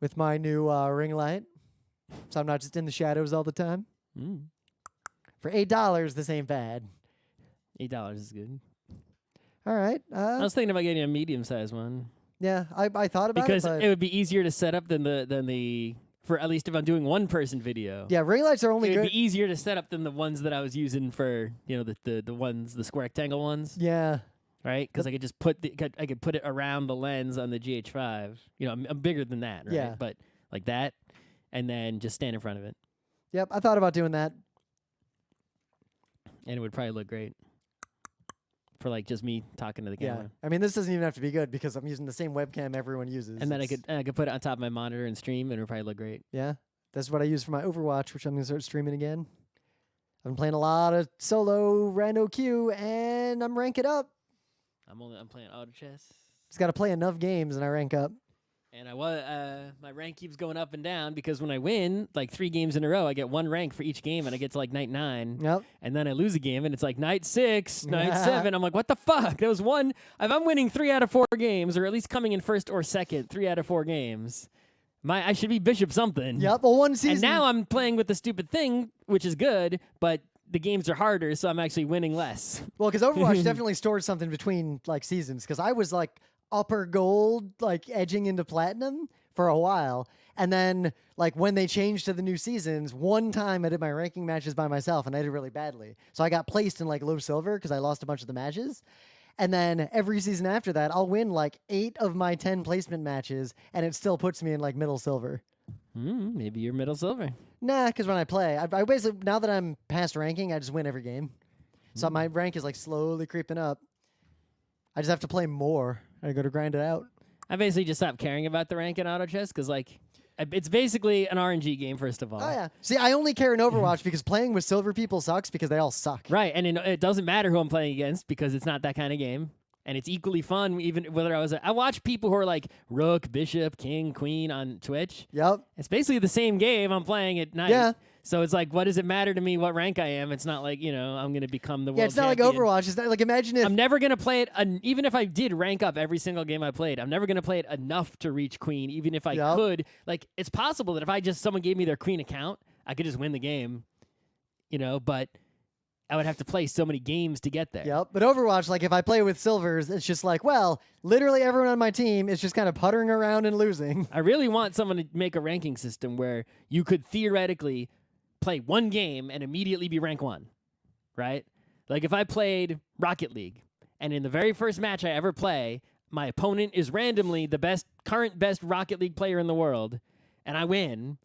with my new ring light, so I'm not just in the shadows all the time. For $8, this ain't bad. $8 is good. All right. I was thinking about getting a medium-sized one. Yeah, I thought about because it, but it would be easier to set up than the for at least if I'm doing one-person video. yeah, ring lights are only It'd good. be easier to set up than the ones that I was using for the square rectangle ones. Yeah. Right, because I could just put I could put it around the lens on the GH5. You know, I'm bigger than that, right? Yeah. But like that, and then just stand in front of it, Yep, I thought about doing that. and it would probably look great for like just me talking to the Yeah. camera. I mean, this doesn't even have to be good because I'm using the same webcam everyone uses. And then I could put it on top of my monitor and stream, and it would probably look great. Yeah. That's what I use for my Overwatch, which I'm going to start streaming again. I've been playing a lot of solo rando queue, and I'm ranking up. I'm playing auto chess. Just got to play enough games, and I rank up. And my rank keeps going up and down because when I win like 3 games in a row, I get 1 rank for each game, and I get to like night 9. Yep. And then I lose a game, and it's like night 6, night 7. I'm like, what the fuck? That was one. If I'm winning 3 out of 4 games, or at least coming in first or second, 3 out of 4 games, I should be bishop something. Yep. Well, one season. And now I'm playing with the stupid thing, which is good, but the games are harder, so I'm actually winning less. Well, because Overwatch definitely stores something between like seasons. Because I was like upper gold, like edging into platinum for a while, and then like when they changed to the new seasons, one time I did my ranking matches by myself, and I did really badly. So I got placed in like low silver because I lost a bunch of the matches. And then every season after that, I'll win like 8 of my 10 placement matches, and it still puts me in like middle silver. Maybe you're middle silver. Nah, because when I play, I basically, now that I'm past ranking, I just win every game. So my rank is like slowly creeping up. I just have to play more. I go to grind it out. I basically just stopped caring about the rank in auto chess because like it's basically an RNG game, first of all. Oh, yeah. See, I only care in Overwatch because playing with silver people sucks because they all suck. Right, and it doesn't matter who I'm playing against because it's not that kind of game. And it's equally fun, even whether I watch people who are like Rook, Bishop, King, Queen on Twitch. Yep. It's basically the same game I'm playing at night. Yeah. So it's like, what does it matter to me what rank I am? It's not like, I'm going to become the world Yeah, it's not champion. like Overwatch. It's not like, imagine if... I'm never going to play it, even if I did rank up every single game I played, I'm never going to play it enough to reach Queen, even if I could. Like, it's possible that if someone gave me their Queen account, I could just win the game, but I would have to play so many games to get there. Yep, but Overwatch, like if I play with silvers, it's just like, well, literally everyone on my team is just kind of puttering around and losing. I really want someone to make a ranking system where you could theoretically play one game and immediately be rank 1, right? Like if I played Rocket League, and in the very first match I ever play, my opponent is randomly the current best Rocket League player in the world, and I win.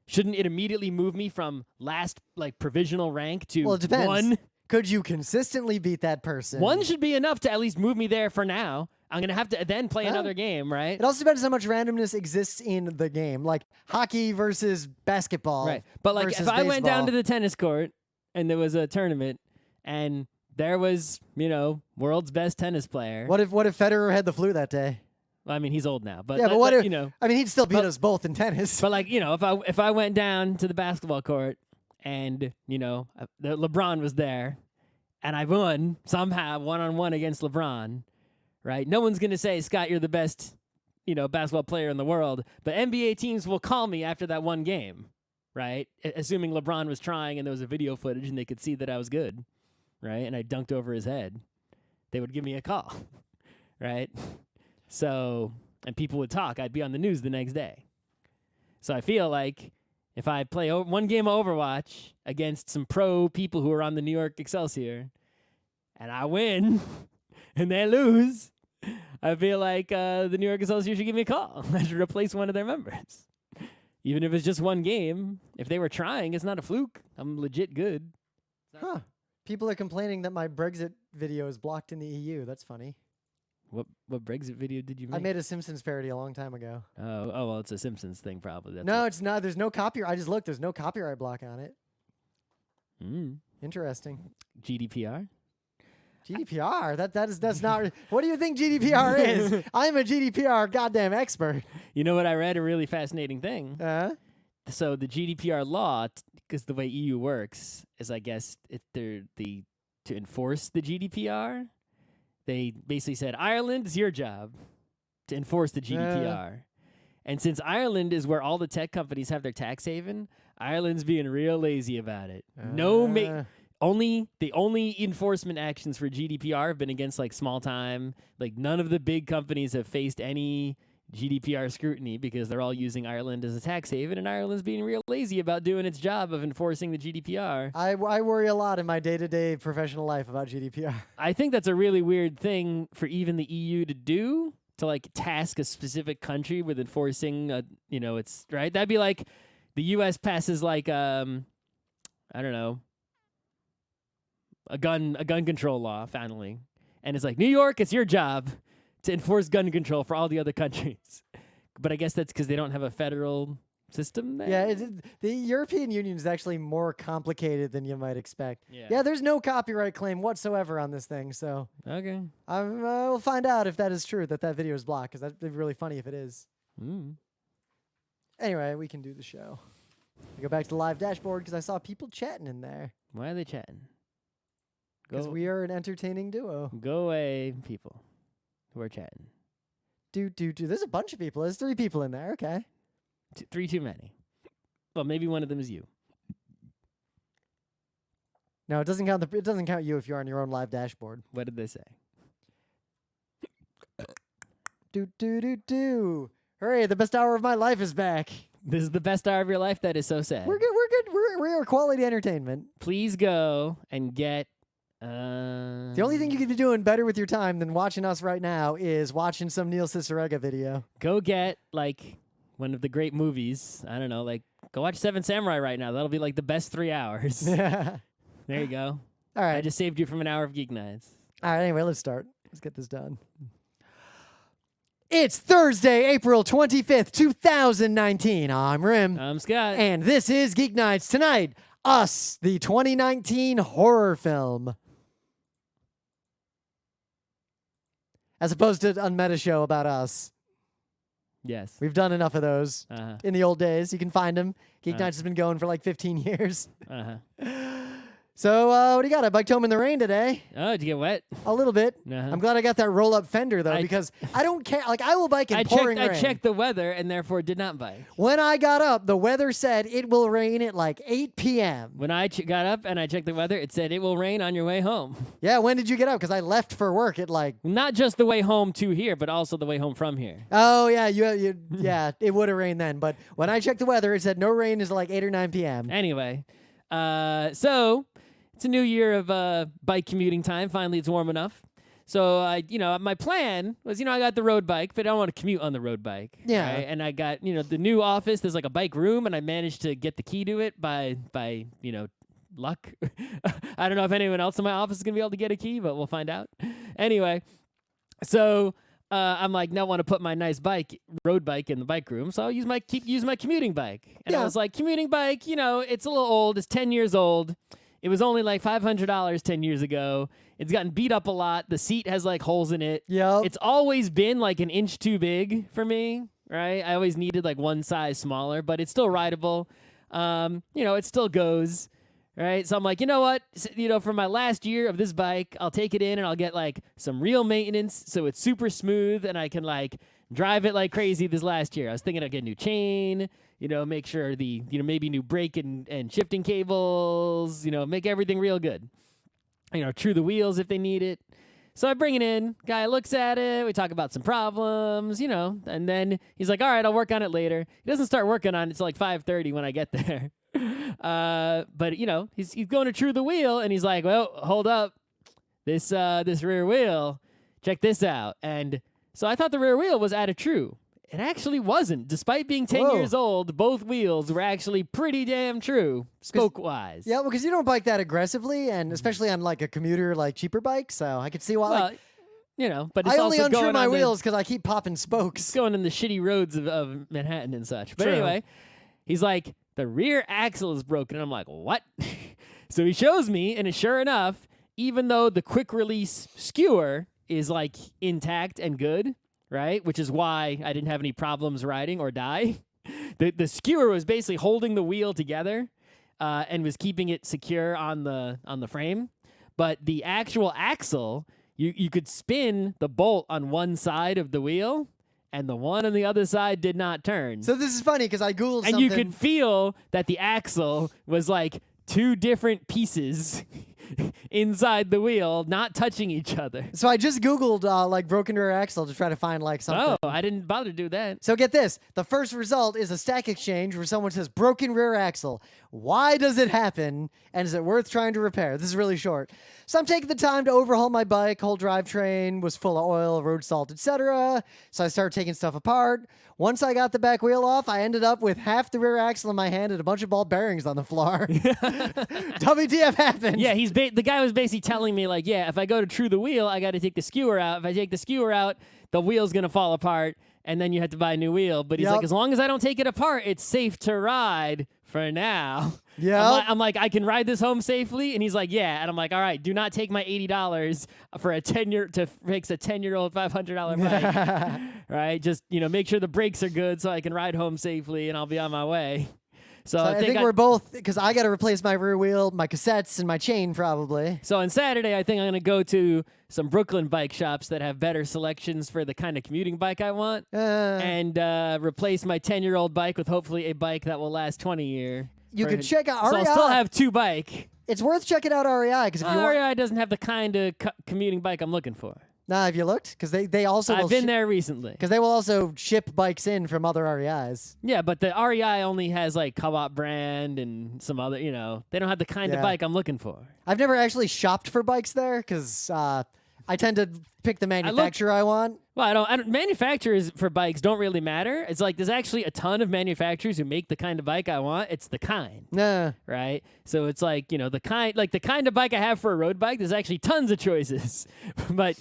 Shouldn't it immediately move me from last, like, provisional rank to Well, it depends. 1? Could you consistently beat that person? 1 should be enough to at least move me there for now. I'm going to have to then play another game, right? It also depends how much randomness exists in the game, like hockey versus basketball. Right. But, like, if I went down to the tennis court and there was a tournament and there was, world's best tennis player. What if Federer had the flu that day? Well, I mean, he's old now, but yeah, but what if, I mean, he'd still beat us both in tennis. But like, if I went down to the basketball court and the LeBron was there, and I won somehow 1-on-1 against LeBron, right? No one's gonna say, Scott, you're the best, basketball player in the world. But NBA teams will call me after that one game, right? Assuming LeBron was trying and there was a video footage and they could see that I was good, right? And I dunked over his head, they would give me a call, right? So, and people would talk. I'd be on the news the next day. So I feel like if I play one game of Overwatch against some pro people who are on the New York Excelsior, and I win, and they lose, I feel like the New York Excelsior should give me a call. I should replace one of their members. Even if it's just one game. If they were trying, it's not a fluke. I'm legit good. Huh. People are complaining that my Brexit video is blocked in the EU. That's funny. What Brexit video did you make? I made a Simpsons parody a long time ago. Oh, well, it's a Simpsons thing probably. No, it's not. There's no copyright. I just looked. There's no copyright block on it. Interesting. GDPR? GDPR? That's not. What do you think GDPR is? I'm a GDPR goddamn expert. You know what I read? A really fascinating thing. So the GDPR law, because the way EU works is, I guess, to enforce the GDPR. They basically said, Ireland, it's your job to enforce the GDPR. And since Ireland is where all the tech companies have their tax haven, Ireland's being real lazy about it. The only enforcement actions for GDPR have been against like small time. Like none of the big companies have faced any GDPR scrutiny because they're all using Ireland as a tax haven, and Ireland's being real lazy about doing its job of enforcing the GDPR. I worry a lot in my day-to-day professional life about GDPR. I think that's a really weird thing for even the EU to do, to like task a specific country with enforcing it's right. That'd be like the US passes like I don't know, a gun control law finally, and it's like, New York, it's your job to enforce gun control for all the other countries. But I guess that's because they don't have a federal system there. Yeah, the European Union is actually more complicated than you might expect. Yeah. Yeah, there's no copyright claim whatsoever on this thing, so Okay. we'll find out if that is true, that video is blocked, because that'd be really funny if it is. Anyway, we can do the show. I go back to the live dashboard because I saw people chatting in there. Why are they chatting? Because we are an entertaining duo. Go away, people who are chatting. There's a bunch of people. There's 3 people in there. Okay. 3 too many. Well, maybe one of them is you. No, it doesn't count. It doesn't count you if you're on your own live dashboard. What did they say? Hooray! The best hour of my life is back. This is the best hour of your life. That is so sad. We're good. We are quality entertainment. Please go and get. The only thing you could be doing better with your time than watching us right now is watching some Neil Cicerega video. Go get like one of the great movies. I don't know, like go watch Seven Samurai right now. That'll be like the best 3 hours. There you go. All right. I just saved you from an hour of Geek Nights. All right. Anyway, let's start. Let's get this done. It's Thursday, April 25th, 2019. I'm Rim. I'm Scott. And this is Geek Nights. Tonight, Us, the 2019 horror film. As opposed to a meta show about us. Yes. We've done enough of those in the old days. You can find them. Geek Nights has been going for like 15 years. So, what do you got? I biked home in the rain today. Oh, did you get wet? A little bit. I'm glad I got that roll-up fender, though, because I don't care. Like, I will bike in pouring rain. I checked the weather and therefore did not bike. When I got up, the weather said it will rain at like 8 p.m. When I got up and I checked the weather, it said it will rain on your way home. Yeah, when did you get up? Because I left for work at like... Not just the way home to here, but also the way home from here. Oh, yeah, yeah, it would have rained then. But when I checked the weather, it said no rain is like 8 or 9 p.m. Anyway, so... It's a new year of bike commuting time. Finally, it's warm enough. So, my plan was, I got the road bike, but I don't want to commute on the road bike. Yeah. Right? And I got, the new office. There's like a bike room, and I managed to get the key to it by luck. I don't know if anyone else in my office is going to be able to get a key, but we'll find out. Anyway, so I'm like, now I want to put my nice road bike in the bike room. So I'll use my commuting bike. And I was like, commuting bike, it's a little old. It's 10 years old. It was only like $500 10 years ago. It's gotten beat up a lot. The seat has like holes in it. Yep. It's always been like an inch too big for me, right? I always needed like one size smaller, but it's still rideable. It still goes, right? So I'm like, you know what? For my last year of this bike, I'll take it in and I'll get like some real maintenance so it's super smooth and I can like drive it like crazy this last year. I was thinking I'd get a new chain, make sure maybe new brake and shifting cables, make everything real good. True the wheels if they need it. So I bring it in, guy looks at it, we talk about some problems, and then he's like, all right, I'll work on it later. He doesn't start working on it until like 5:30 when I get there. But he's going to true the wheel and he's like, well, hold up. This rear wheel, check this out. And so I thought the rear wheel was out of true. It actually wasn't. Despite being 10 years old, both wheels were actually pretty damn true, spoke-wise. Yeah, well, because you don't bike that aggressively, and especially on like a commuter, like cheaper bike, so I could see why. Well, but it's I only also untrue going my on wheels because I keep popping spokes. It's going in the shitty roads of Manhattan and such. But True. anyway, he's like, the rear axle is broken. And I'm like, what? So he shows me, and sure enough, even though the quick-release skewer is like intact and good, right? Which is why I didn't have any problems riding or die. The skewer was basically holding the wheel together and was keeping it secure on the frame. But the actual axle, you could spin the bolt on one side of the wheel and the one on the other side did not turn. So this is funny because I Googled and something. you could feel that the axle was like two different pieces inside the wheel, not touching each other. So I just Googled like broken rear axle to try to find like something. Oh, I didn't bother to do that. So get this. The first result is a Stack Exchange where someone says broken rear axle. Why does it happen? And is it worth trying to repair? This is really short. So I'm taking the time to overhaul my bike. Whole drivetrain was full of oil, road salt, etc. So I started taking stuff apart. Once I got the back wheel off, I ended up with half the rear axle in my hand and a bunch of ball bearings on the floor. WTF happened? Yeah, the guy was basically telling me like, yeah, if I go to true the wheel, I got to take the skewer out. If I take the skewer out, the wheel's gonna fall apart, and then you have to buy a new wheel. But he's like, as long as I don't take it apart, it's safe to ride for now. Yeah. I'm like, I can ride this home safely, and he's like, yeah. And I'm like, all right, do not take my $80 for a 10-year to fix a 10-year-old $500 bike. Right? Just make sure the brakes are good so I can ride home safely, and I'll be on my way. So I think we're both, because I got to replace my rear wheel, my cassettes, and my chain probably. So on Saturday, I think I'm going to go to some Brooklyn bike shops that have better selections for the kind of commuting bike I want, and replace my 10-year-old bike with hopefully a bike that will last 20 years. You could check out REI. So I'll still have two bike. It's worth checking out REI because if you want. REI doesn't have the kind of commuting bike I'm looking for. Nah, have you looked? Because they also I've been there recently. Because they will also ship bikes in from other REIs. Yeah, but the REI only has like Co-op brand and some other, they don't have the kind of bike I'm looking for. I've never actually shopped for bikes there because I tend to pick the manufacturer I want. Well, I don't. Manufacturers for bikes don't really matter. It's like there's actually a ton of manufacturers who make the kind of bike I want. It's the kind. Nah. Right? So it's like, the kind of bike I have for a road bike, there's actually tons of choices. But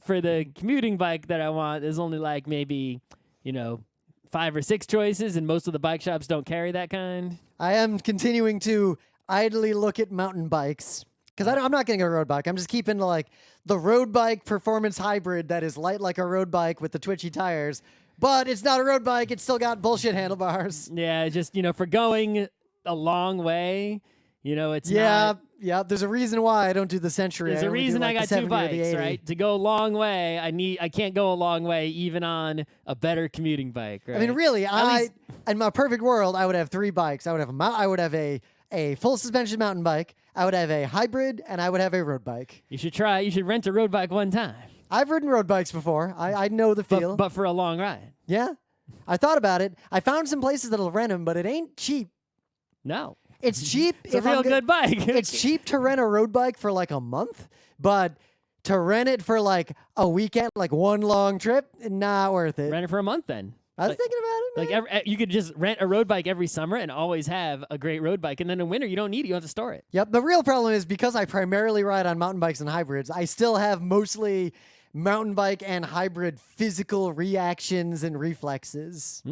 for the commuting bike that I want, there's only like maybe, 5 or 6 choices, and most of the bike shops don't carry that kind. I am continuing to idly look at mountain bikes. Because I'm not getting a road bike. I'm just keeping like the road bike performance hybrid that is light like a road bike with the twitchy tires. But it's not a road bike. It's still got bullshit handlebars. Yeah, just, for going a long way, it's not. Yeah, there's a reason why I don't do the Century. There's a reason I got 2 bikes, right? To go a long way, I can't go a long way even on a better commuting bike, right? I mean, really, in my perfect world, I would have 3 bikes. I would have a full suspension mountain bike, I would have a hybrid, and I would have a road bike. You should rent a road bike one time. I've ridden road bikes before. I know the feel. But for a long ride. Yeah. I thought about it. I found some places that'll rent them, but it ain't cheap. No. It's cheap. It's a real good bike. It's cheap to rent a road bike for like a month, but to rent it for like a weekend, like one long trip, not worth it. Rent it for a month then. I was thinking about it. Like you could just rent a road bike every summer and always have a great road bike, and then in winter you don't need it; you don't have to store it. Yep. The real problem is because I primarily ride on mountain bikes and hybrids, I still have mostly mountain bike and hybrid physical reactions and reflexes.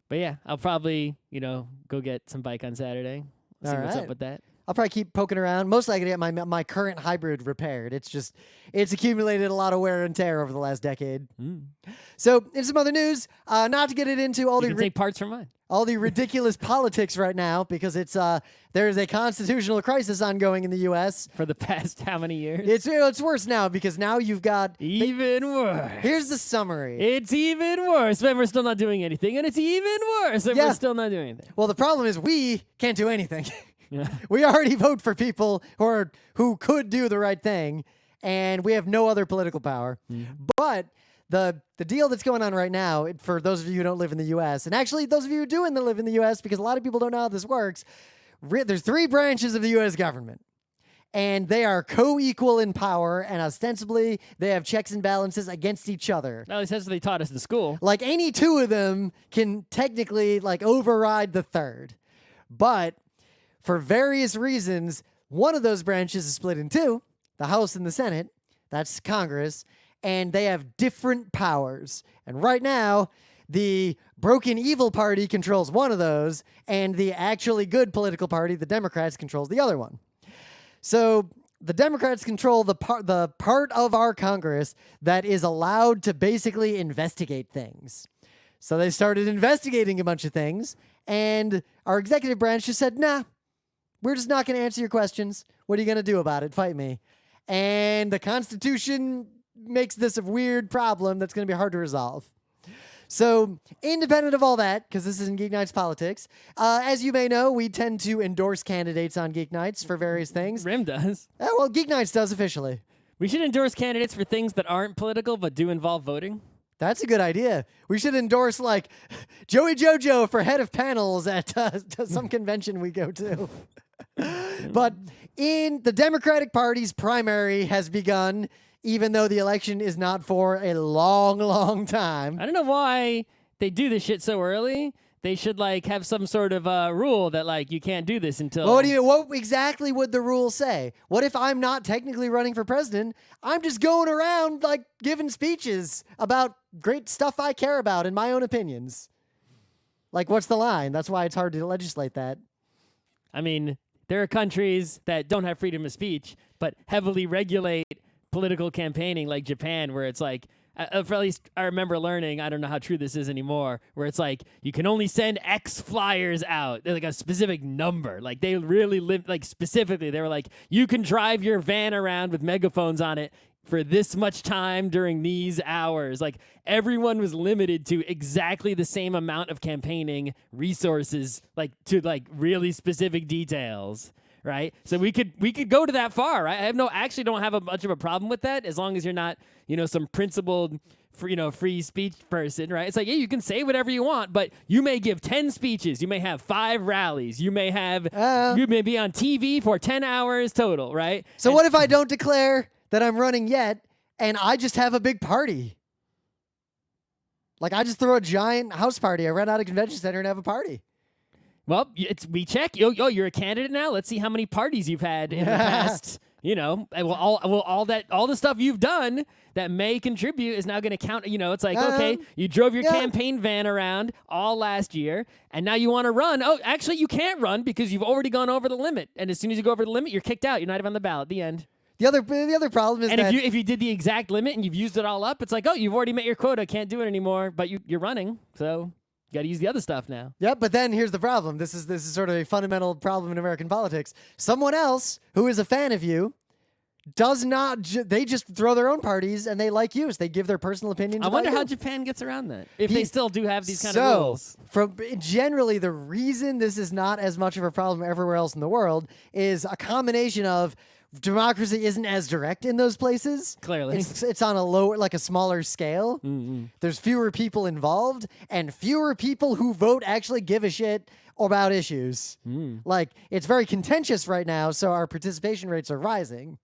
But yeah, I'll probably go get some bike on Saturday. See what's up with that. I'll probably keep poking around. Most likely to get my current hybrid repaired. It's accumulated a lot of wear and tear over the last decade. So, in some other news, not to get it into all you can take parts from mine. All the ridiculous politics right now because there is a constitutional crisis ongoing in the U.S. For the past how many years? It's worse now because now you've got even worse. Here's the summary. It's even worse when we're still not doing anything, and it's even worse when we're still not doing anything. Well, the problem is we can't do anything. Yeah. We already vote for people who could do the right thing, and we have no other political power. But the deal that's going on right now, for those of you who don't live in the U.S., and actually those of you who do live in the U.S., because a lot of people don't know how this works, there's 3 branches of the U.S. government, and they are co-equal in power, and ostensibly they have checks and balances against each other. At least that's what they taught us in school. Like any 2 of them can technically override the third, but for various reasons, one of those branches is split in 2, the House and the Senate. That's Congress. And they have different powers. And right now, the broken evil party controls one of those, and the actually good political party, the Democrats, controls the other one. So the Democrats control the part of our Congress that is allowed to basically investigate things. So they started investigating a bunch of things, and our executive branch just said, nah, we're just not going to answer your questions. What are you going to do about it? Fight me. And the Constitution makes this a weird problem that's going to be hard to resolve. So, independent of all that, because this isn't Geek Nights politics, as you may know, we tend to endorse candidates on Geek Nights for various things. Rim does. Well, Geek Nights does officially. We should endorse candidates for things that aren't political but do involve voting. That's a good idea. We should endorse, like, Joey Jojo for head of panels at some convention we go to. But in the Democratic Party's primary has begun, even though the election is not for a long, long time. I don't know why they do this shit so early. They should like have some sort of rule that like you can't do this until. Well, what exactly would the rule say? What if I'm not technically running for president? I'm just going around like giving speeches about great stuff I care about and my own opinions. Like, what's the line? That's why it's hard to legislate that. I mean, there are countries that don't have freedom of speech but heavily regulate political campaigning, like Japan, where it's like, for at least I remember learning, I don't know how true this is anymore, where it's like you can only send X flyers out. They're like a specific number. Like they really live, like specifically, they were like, you can drive your van around with megaphones on it for this much time during these hours. Like everyone was limited to exactly the same amount of campaigning resources, like to like really specific details. Right, so we could go to that far. Right, actually don't have much of a problem with that as long as you're not, some principled, free speech person. Right, it's like, yeah, you can say whatever you want, but you may give 10 speeches, you may have 5 rallies, you may be on TV for 10 hours total. Right. So what if I don't declare that I'm running yet, and I just have a big party? Like I just throw a giant house party. I rent out a convention center and have a party. Well, we check. You're a candidate now. Let's see how many parties you've had in the past. All the stuff you've done that may contribute is now going to count. It's like, okay, you drove your campaign van around all last year, and now you want to run. Oh, actually, you can't run because you've already gone over the limit. And as soon as you go over the limit, you're kicked out. You're not even on the ballot. The end. The other problem is and that if you did the exact limit and you've used it all up, it's like, oh, you've already met your quota. Can't do it anymore. But you're running, so. Got to use the other stuff now. Yep, but then here's the problem. This is sort of a fundamental problem in American politics. Someone else who is a fan of you does not. They just throw their own parties and they like you. So they give their personal opinions. I wonder how Japan gets around that. If they still do have these kind of rules. Generally, the reason this is not as much of a problem everywhere else in the world is a combination of democracy isn't as direct in those places. Clearly. It's on a smaller scale. Mm-hmm. There's fewer people involved and fewer people who vote actually give a shit about issues. Like, it's very contentious right now, so our participation rates are rising.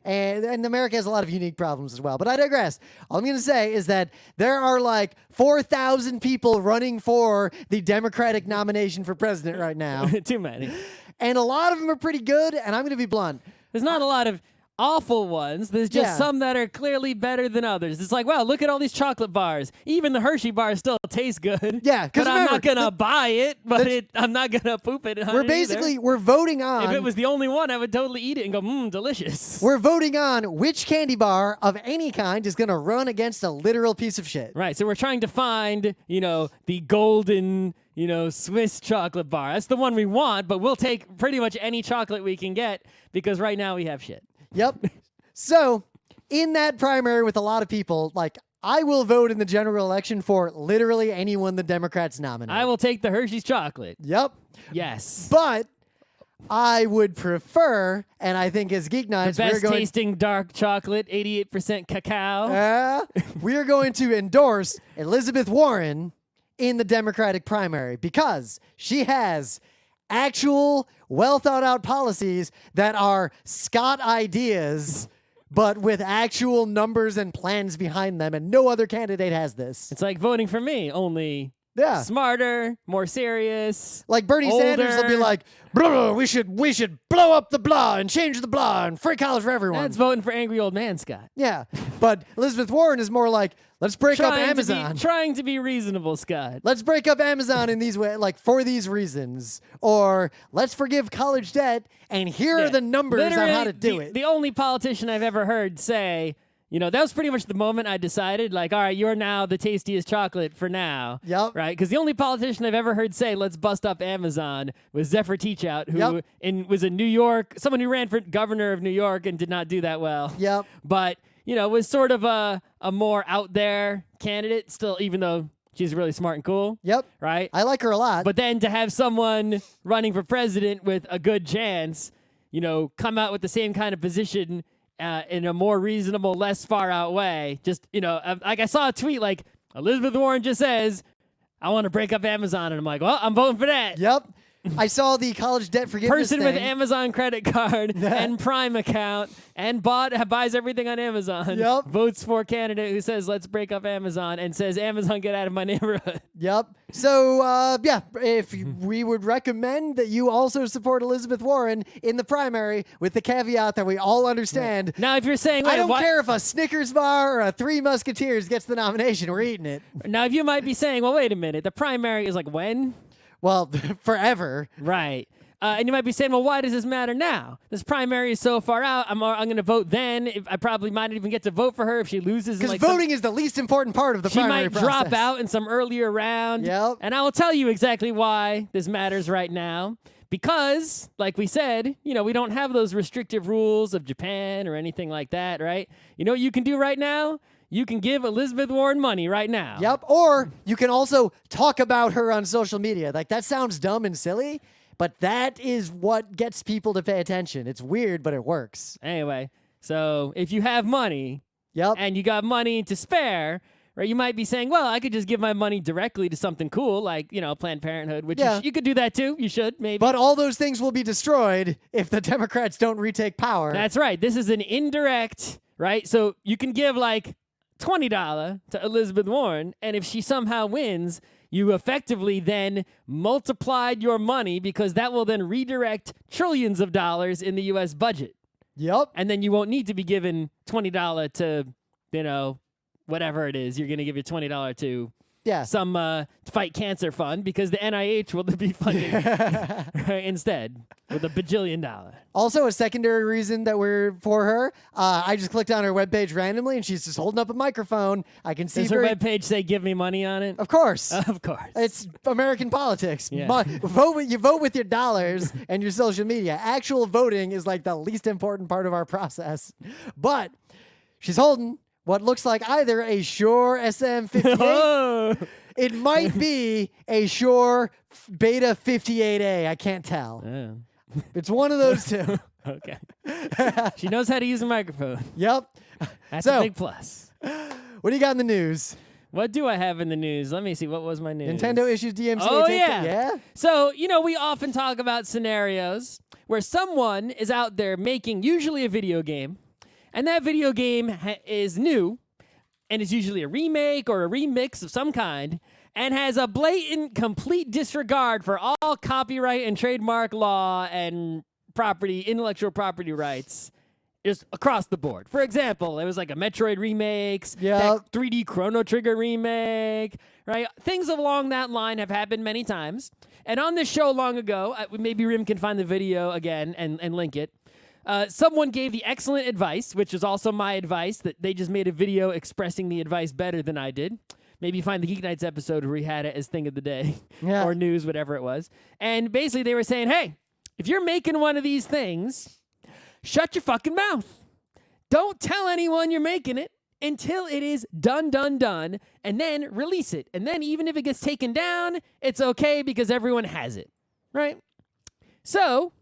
And America has a lot of unique problems as well. But I digress. All I'm going to say is that there are like 4,000 people running for the Democratic nomination for president right now. Too many. And a lot of them are pretty good, and I'm going to be blunt. There's not a lot of awful ones. There's just some that are clearly better than others. It's like, wow, look at all these chocolate bars. Even the Hershey bar still tastes good. Yeah, but I'm not gonna buy it. But I'm not gonna poop it. We're voting on. If it was the only one, I would totally eat it and go, delicious. We're voting on which candy bar of any kind is gonna run against a literal piece of shit. Right. So we're trying to find, the golden. Swiss chocolate bar. That's the one we want, but we'll take pretty much any chocolate we can get because right now we have shit. Yep. So, in that primary with a lot of people, like, I will vote in the general election for literally anyone the Democrats nominate. I will take the Hershey's chocolate. Yep. Yes. But I would prefer, and I think as Geek Nights, the best tasting dark chocolate, 88% cacao. We are going to endorse Elizabeth Warren in the Democratic primary because she has actual well thought out policies that are Scott ideas but with actual numbers and plans behind them, and no other candidate has this. It's like voting for me, only smarter, more serious. Like Bernie older. Sanders will be like, blah, we should blow up the blah and change the blah and free college for everyone. That's voting for angry old man, Scott. Yeah, but Elizabeth Warren is more like, let's break up Amazon. Trying to be reasonable, Scott. Let's break up Amazon in these ways, like for these reasons. Or let's forgive college debt, and here are the numbers on how to do it. The only politician I've ever heard say, that was pretty much the moment I decided, like, all right, you're now the tastiest chocolate for now. Yep. Right? Because the only politician I've ever heard say, let's bust up Amazon, was Zephyr Teachout, who was a New York, someone who ran for governor of New York and did not do that well. Yep. But, was sort of a more out there candidate still, even though she's really smart and cool, Yep. right? I like her a lot. But then to have someone running for president with a good chance, come out with the same kind of position in a more reasonable, less far out way. Just, like I saw a tweet like Elizabeth Warren just says, I want to break up Amazon. And I'm like, well, I'm voting for that. Yep. I saw the college debt forgiveness Person thing. with Amazon credit card and Prime account and buys everything on Amazon. Yep. Votes for candidate who says, let's break up Amazon and says, Amazon, get out of my neighborhood. Yep. So, if we would recommend that you also support Elizabeth Warren in the primary with the caveat that we all understand. Now, if you're saying, I don't care if a Snickers bar or a Three Musketeers gets the nomination. We're eating it. Now, if you might be saying, well, wait a minute. The primary is like when? Well, forever. Right. And you might be saying, well, why does this matter now? This primary is so far out. I'm going to vote then. I probably might not even get to vote for her if she loses. Because voting is the least important part of the primary process. She might drop out in some earlier round. Yep. And I will tell you exactly why this matters right now. Because, like we said, we don't have those restrictive rules of Japan or anything like that, right? You know what you can do right now? You can give Elizabeth Warren money right now. Yep. Or you can also talk about her on social media. Like, that sounds dumb and silly, but that is what gets people to pay attention. It's weird, but it works. Anyway, so if you have money Yep. and you got money to spare, right, you might be saying, well, I could just give my money directly to something cool like, Planned Parenthood, which you could do that too. You should, maybe. But all those things will be destroyed if the Democrats don't retake power. That's right. This is an indirect, right? So you can give like $20 to Elizabeth Warren, and if she somehow wins, you effectively then multiplied your money because that will then redirect trillions of dollars in the U.S. budget. Yep. And then you won't need to be given $20 to, whatever it is. You're going to give your $20 to some fight cancer fund because the NIH will be funding right, instead with $1 bajillion. Also, a secondary reason that we're for her, I just clicked on her webpage randomly, and she's just holding up a microphone. I can see Does her webpage say "Give me money" on it? Of course. Of course. It's American politics. Yeah. You vote with your dollars and your social media. Actual voting is like the least important part of our process. But she's holding what looks like either a Shure SM58. Oh. It might be a Shure Beta 58A. I can't tell. Oh. It's one of those two. Okay. She knows how to use a microphone. Yep. That's So, a big plus. What do you got in the news? What do I have in the news? Let me see. What was my news? Nintendo issues DMCA. Oh, take yeah. So, we often talk about scenarios where someone is out there making usually a video game, and that video game is new, and it's usually a remake or a remix of some kind, and has a blatant, complete disregard for all copyright and trademark law and intellectual property rights just across the board. For example, it was like a Metroid remakes, that 3D Chrono Trigger remake, right? Things along that line have happened many times. And on this show long ago, maybe Rim can find the video again and link it. Someone gave the excellent advice, which is also my advice, that they just made a video expressing the advice better than I did. Maybe find the GeekNights episode where we had it as thing of the day or news, whatever it was. And basically they were saying, hey, if you're making one of these things, shut your fucking mouth. Don't tell anyone you're making it until it is done, and then release it. And then even if it gets taken down, it's okay because everyone has it, right? So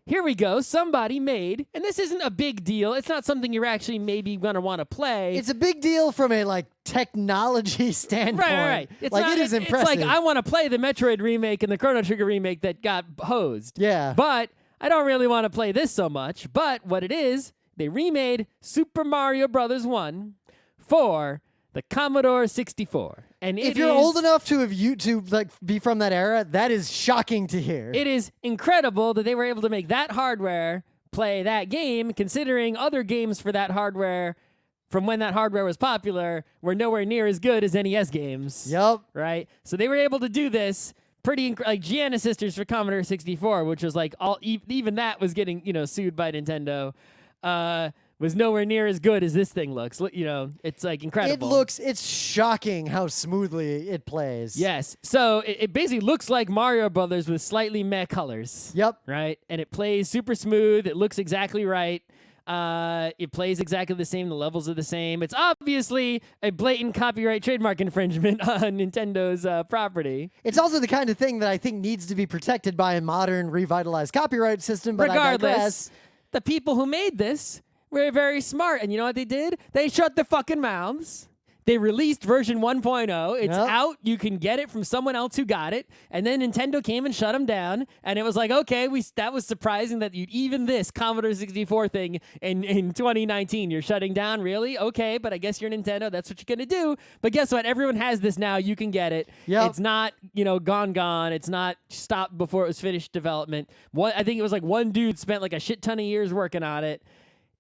here we go. Somebody made, and this isn't a big deal. It's not something you're actually maybe going to want to play. It's a big deal from a technology standpoint. Right. It's it is impressive. It's like I want to play the Metroid remake and the Chrono Trigger remake that got hosed. Yeah. But I don't really want to play this so much. But what it is, they remade Super Mario Brothers 1 for the Commodore 64. And if you're old enough to be from that era, that is shocking to hear. It is incredible that they were able to make that hardware play that game, considering other games for that hardware from when that hardware was popular were nowhere near as good as NES games. Yep. Right? So they were able to do this pretty like Gianna Sisters for Commodore 64, which was like even that was getting, sued by Nintendo. Was nowhere near as good as this thing looks. It's like incredible. It's shocking how smoothly it plays. Yes. So it basically looks like Mario Brothers with slightly meh colors. Yep. Right? And it plays super smooth. It looks exactly right. It plays exactly the same. The levels are the same. It's obviously a blatant copyright trademark infringement on Nintendo's property. It's also the kind of thing that I think needs to be protected by a modern, revitalized copyright system. But I Regardless, digress. the people who made this were very smart. And you know what they did? They shut their fucking mouths. They released version 1.0. It's Yep. out. You can get it from someone else who got it. And then Nintendo came and shut them down. And it was like, okay, that was surprising that even this Commodore 64 thing in 2019, you're shutting down? Really? Okay, but I guess you're Nintendo. That's what you're going to do. But guess what? Everyone has this now. You can get it. Yep. It's not, gone. It's not stopped before it was finished development. I think it was like one dude spent like a shit ton of years working on it.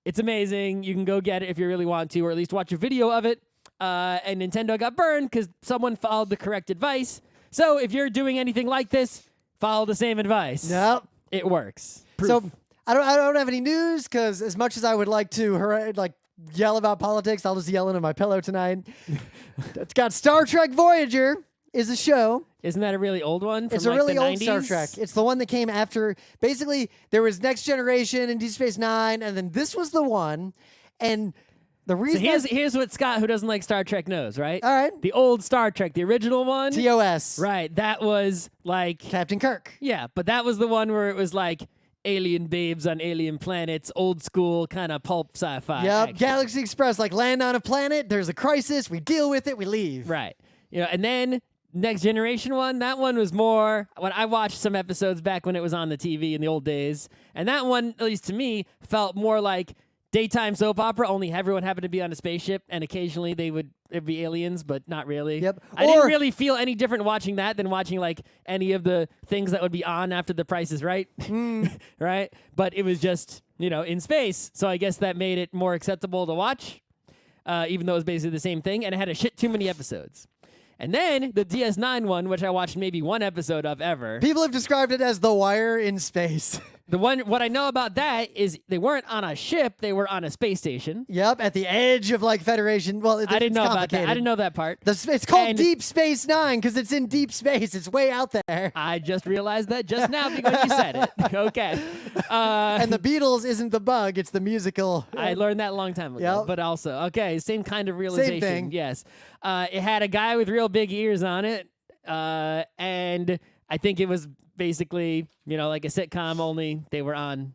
It's amazing. You can go get it if you really want to, or at least watch a video of it. And Nintendo got burned because someone followed the correct advice. So if you're doing anything like this, follow the same advice. Yep. It works. Proof. So I don't have any news because as much as I would like to yell about politics, I'll just yell into my pillow tonight. It's got Star Trek Voyager is a show. Isn't that a really old one? From It's a like really the old 90s? Star Trek. It's the one that came after. Basically, there was Next Generation and Deep Space Nine, and then this was the one. And the So reason here's what Scott, who doesn't like Star Trek, knows, right? all right, The old Star Trek, the original one. TOS, Right. That was like, Captain Kirk. yeah, but that was the one where it was like alien babes on alien planets, old school kind of pulp sci-fi. Yep, action. Galaxy Express, like land on a planet. There's a crisis. We deal with it. We leave. Right. And then Next Generation one, that one was more, when I watched some episodes back when it was on the TV in the old days, and that one, at least to me, felt more like daytime soap opera, only everyone happened to be on a spaceship, and occasionally it'd be aliens, but not really. Yep. I didn't Or- really feel any different watching that than watching like any of the things that would be on after The Price is Right. Right? But it was just, in space, so I guess that made it more acceptable to watch, even though it was basically the same thing, and it had a shit too many episodes. And then the DS9 one, which I watched maybe one episode of ever. People have described it as The Wire in space. What I know about that is they weren't on a ship; they were on a space station. Yep, at the edge of like Federation. Well, I didn't it's know about that. I complicated. didn't know that part. It's called And- Deep Space Nine because it's in deep space. It's way out there. I just realized that just now because you said it. Okay. And the Beatles isn't the bug; it's the musical. I learned that a long time ago. Yep. But also, okay, same kind of realization. thing. Yes. It had a guy with real big ears on it, and I think it was basically, like a sitcom, only they were on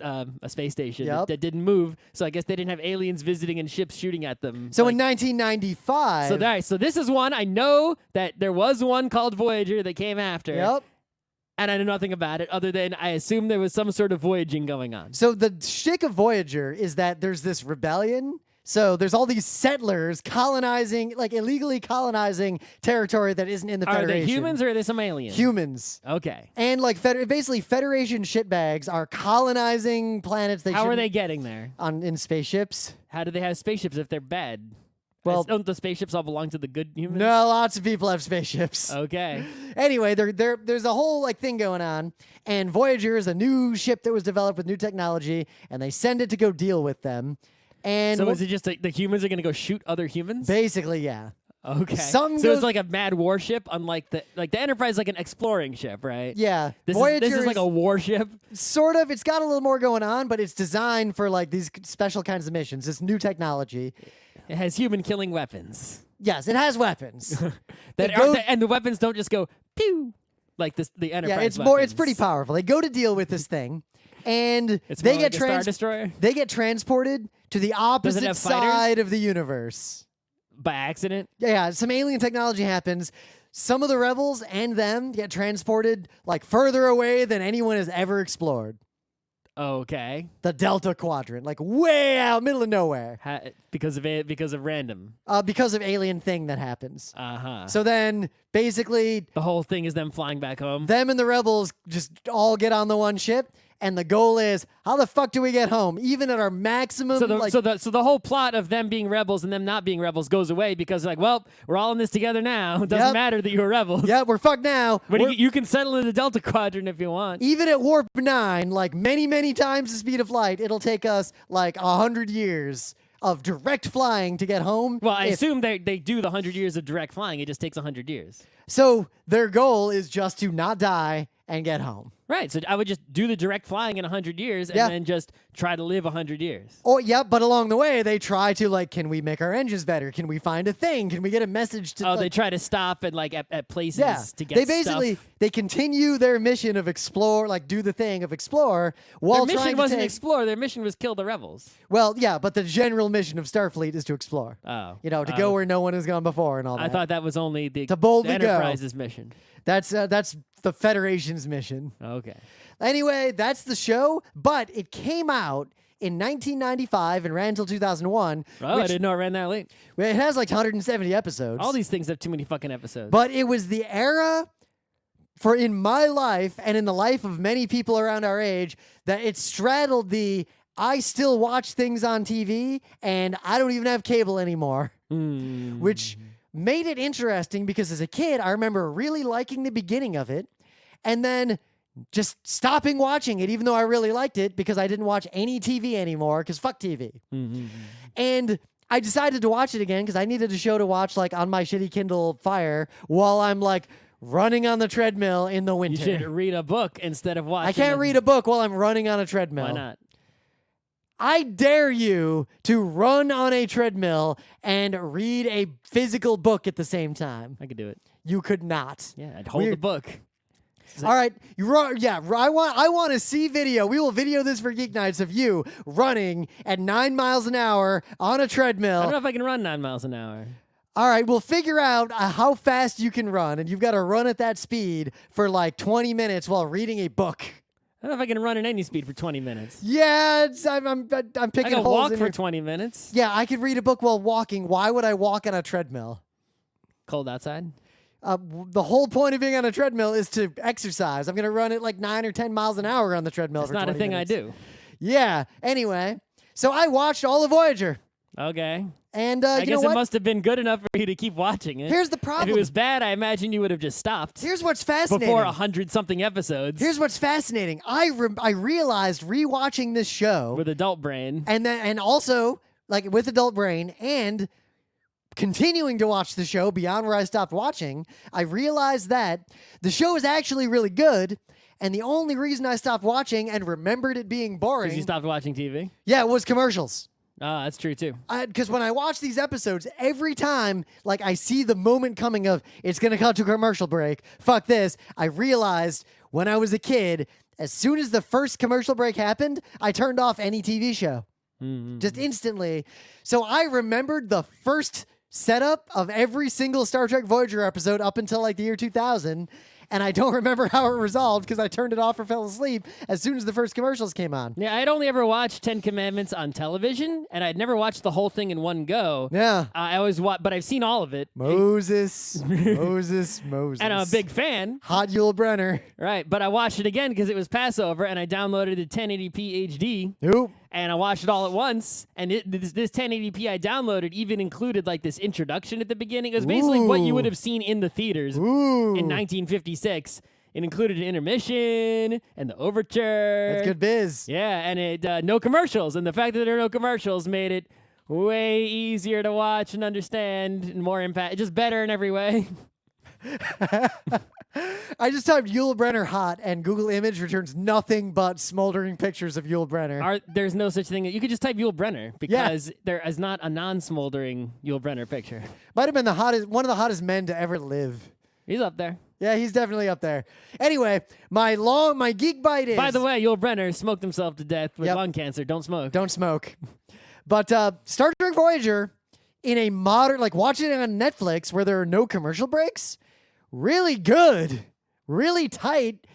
a space station Yep. that didn't move. So I guess they didn't have aliens visiting and ships shooting at them. So like, in 1995. So this is one I know that there was one called Voyager that came after. Yep. And I know nothing about it other than I assume there was some sort of voyaging going on. So the shtick of Voyager is that there's this rebellion. So there's all these settlers colonizing, like illegally colonizing territory that isn't in the Are Federation. they humans or are they some aliens? Humans. Okay. And like basically Federation shitbags are colonizing planets. How are they getting there? in spaceships? How do they have spaceships if they're bad? Well- Don't the spaceships all belong to the good humans? No, lots of people have spaceships. Okay. Anyway, there's a whole like thing going on, and Voyager is a new ship that was developed with new technology, and they send it to go deal with them. And So is it just the humans are going to go shoot other humans? basically, yeah. Okay. Some so goes- it's like a mad warship, unlike the Enterprise is like an exploring ship, right? Yeah, This Voyager is like a warship. sort of. It's got a little more going on, but it's designed for like these special kinds of missions. It's new technology. It has human killing weapons. Yes, it has weapons. That It goes- and the weapons don't just go pew like this. The Enterprise. Yeah, it's weapons. pretty powerful. They go to deal with this thing, and It's they more get like a Star Destroyer they get transported to the opposite have fighters? side of the universe. by accident. Yeah, some alien technology happens. Some of the rebels and them get transported like further away than anyone has ever explored. Okay. The Delta Quadrant, like way out, middle of nowhere, Because of random. because of alien thing that happens. Uh-huh. So then, basically, The whole thing is them flying back home. them and the rebels just all get on the one ship, and the goal is, how the fuck do we get home? Even at our maximum, So the, like, so the whole plot of them being rebels and them not being rebels goes away because like, well, we're all in this together now. It doesn't Yep. matter that you're rebels. yeah, we're fucked now. But We're- you can settle in the Delta Quadrant if you want. even at warp 9, like many, many times the speed of light, it'll take us like 100 years of direct flying to get home. Well, I If- assume they do the 100 years of direct flying. It just takes 100 years. So their goal is just to not die and get home. Right. So I would just do the direct flying in 100 years and Yeah. then just try to live 100 years. Oh, yeah, but along the way, they try to, like, can we make our engines better? Can we find a thing? Can we get a message to... Oh, like, they try to stop and like at places yeah, to get they basically stuff. they continue their mission of explore, like do the thing of explore while Their mission trying to wasn't take. explore. Their mission was kill the rebels. Well, yeah, but the general mission of Starfleet is to explore. Oh, You know, to go where no one has gone before and all that. I thought that was only the To boldly go. Enterprise's mission. That's the Federation's mission. Okay. Anyway, that's the show, but it came out in 1995 and ran until 2001. Oh, I which, didn't know it ran that late. it has like 170 episodes. All these things have too many fucking episodes. But it was the era for in my life and in the life of many people around our age that it straddled the I still watch things on TV and I don't even have cable anymore, which made it interesting because as a kid, I remember really liking the beginning of it and then just stopping watching it, even though I really liked it because I didn't watch any TV anymore because fuck TV. And I decided to watch it again because I needed a show to watch like on my shitty Kindle Fire while I'm like running on the treadmill in the You winter. should read a book instead of watching. I can't read a book while I'm running on a treadmill. Why not? I dare you to run on a treadmill and read a physical book at the same time. I could do it. You could not. Yeah, I'd hold the Weird. book. All right, I want to see video. We will video this for Geek Nights of you running at 9 miles an hour on a I treadmill. don't know if I can run 9 miles an hour. All right, we'll figure out how fast you can run, and you've got to run at that speed for like 20 minutes while reading a book. I don't know if I can run at any speed for 20 minutes. Yeah, I'm I picking can holes walk in for your- 20 minutes. Yeah, I could read a book while walking. Why would I walk on a treadmill? Cold outside. The whole point of being on a treadmill is to exercise. I'm going to run at like 9 or 10 miles an hour on the treadmill That's for not a 20 thing minutes. I do. Yeah, anyway. So I watched all of Voyager. Okay. And I you guess know it what? must have been good enough for you to keep watching it. Here's the If problem. it was bad, I imagine you would have just stopped Here's what's fascinating. before 100-something episodes Here's what's fascinating. I realized rewatching this show with adult brain. and also like with adult brain and continuing to watch the show beyond where I stopped watching, I realized that the show is actually really good. And the only reason I stopped watching and remembered it being boring, Because you stopped watching TV? it was commercials. Oh, that's true, too. Because when I watch these episodes, every time, like I see the moment coming of it's gonna cut to a commercial break. Fuck this! I realized when I was a kid, as soon as the first commercial break happened, I turned off any TV show, just instantly. So I remembered the first setup of every single Star Trek Voyager episode up until like the year 2000. And I don't remember how it resolved because I turned it off or fell asleep as soon as the first commercials came on. Yeah, I'd only ever watched 10 Commandments on television, and I'd never watched the whole thing in one go. Yeah. I always but I've seen all of it. Moses. And I'm a big fan. Hot Yul Brenner. Right, but I watched it again because it was Passover, and I downloaded the 1080p HD. Nope. And I watched it all at once. And this 1080p I downloaded even included like this introduction at the beginning. It was basically what you would have seen in the theaters Ooh. in 1956. It included an intermission and the overture. That's good biz. Yeah, and it no commercials. And the fact that there are no commercials made it way easier to watch and understand and more impact. Just better in every way. I just typed Yul Brenner hot, and Google Image returns nothing but smoldering pictures of Yul Brenner. There's no such thing. You could just type Yul Brenner because there is not a non-smoldering Yul Brenner picture. Might have been one of the hottest men to ever live. He's up there. Yeah, he's definitely up there. Anyway, my geek bite is. By the way, Yul Brenner smoked himself to death with Yep. lung cancer. Don't smoke. Don't smoke. But Star Trek Voyager, in a modern, like watching it on Netflix where there are no commercial breaks, really good, really tight,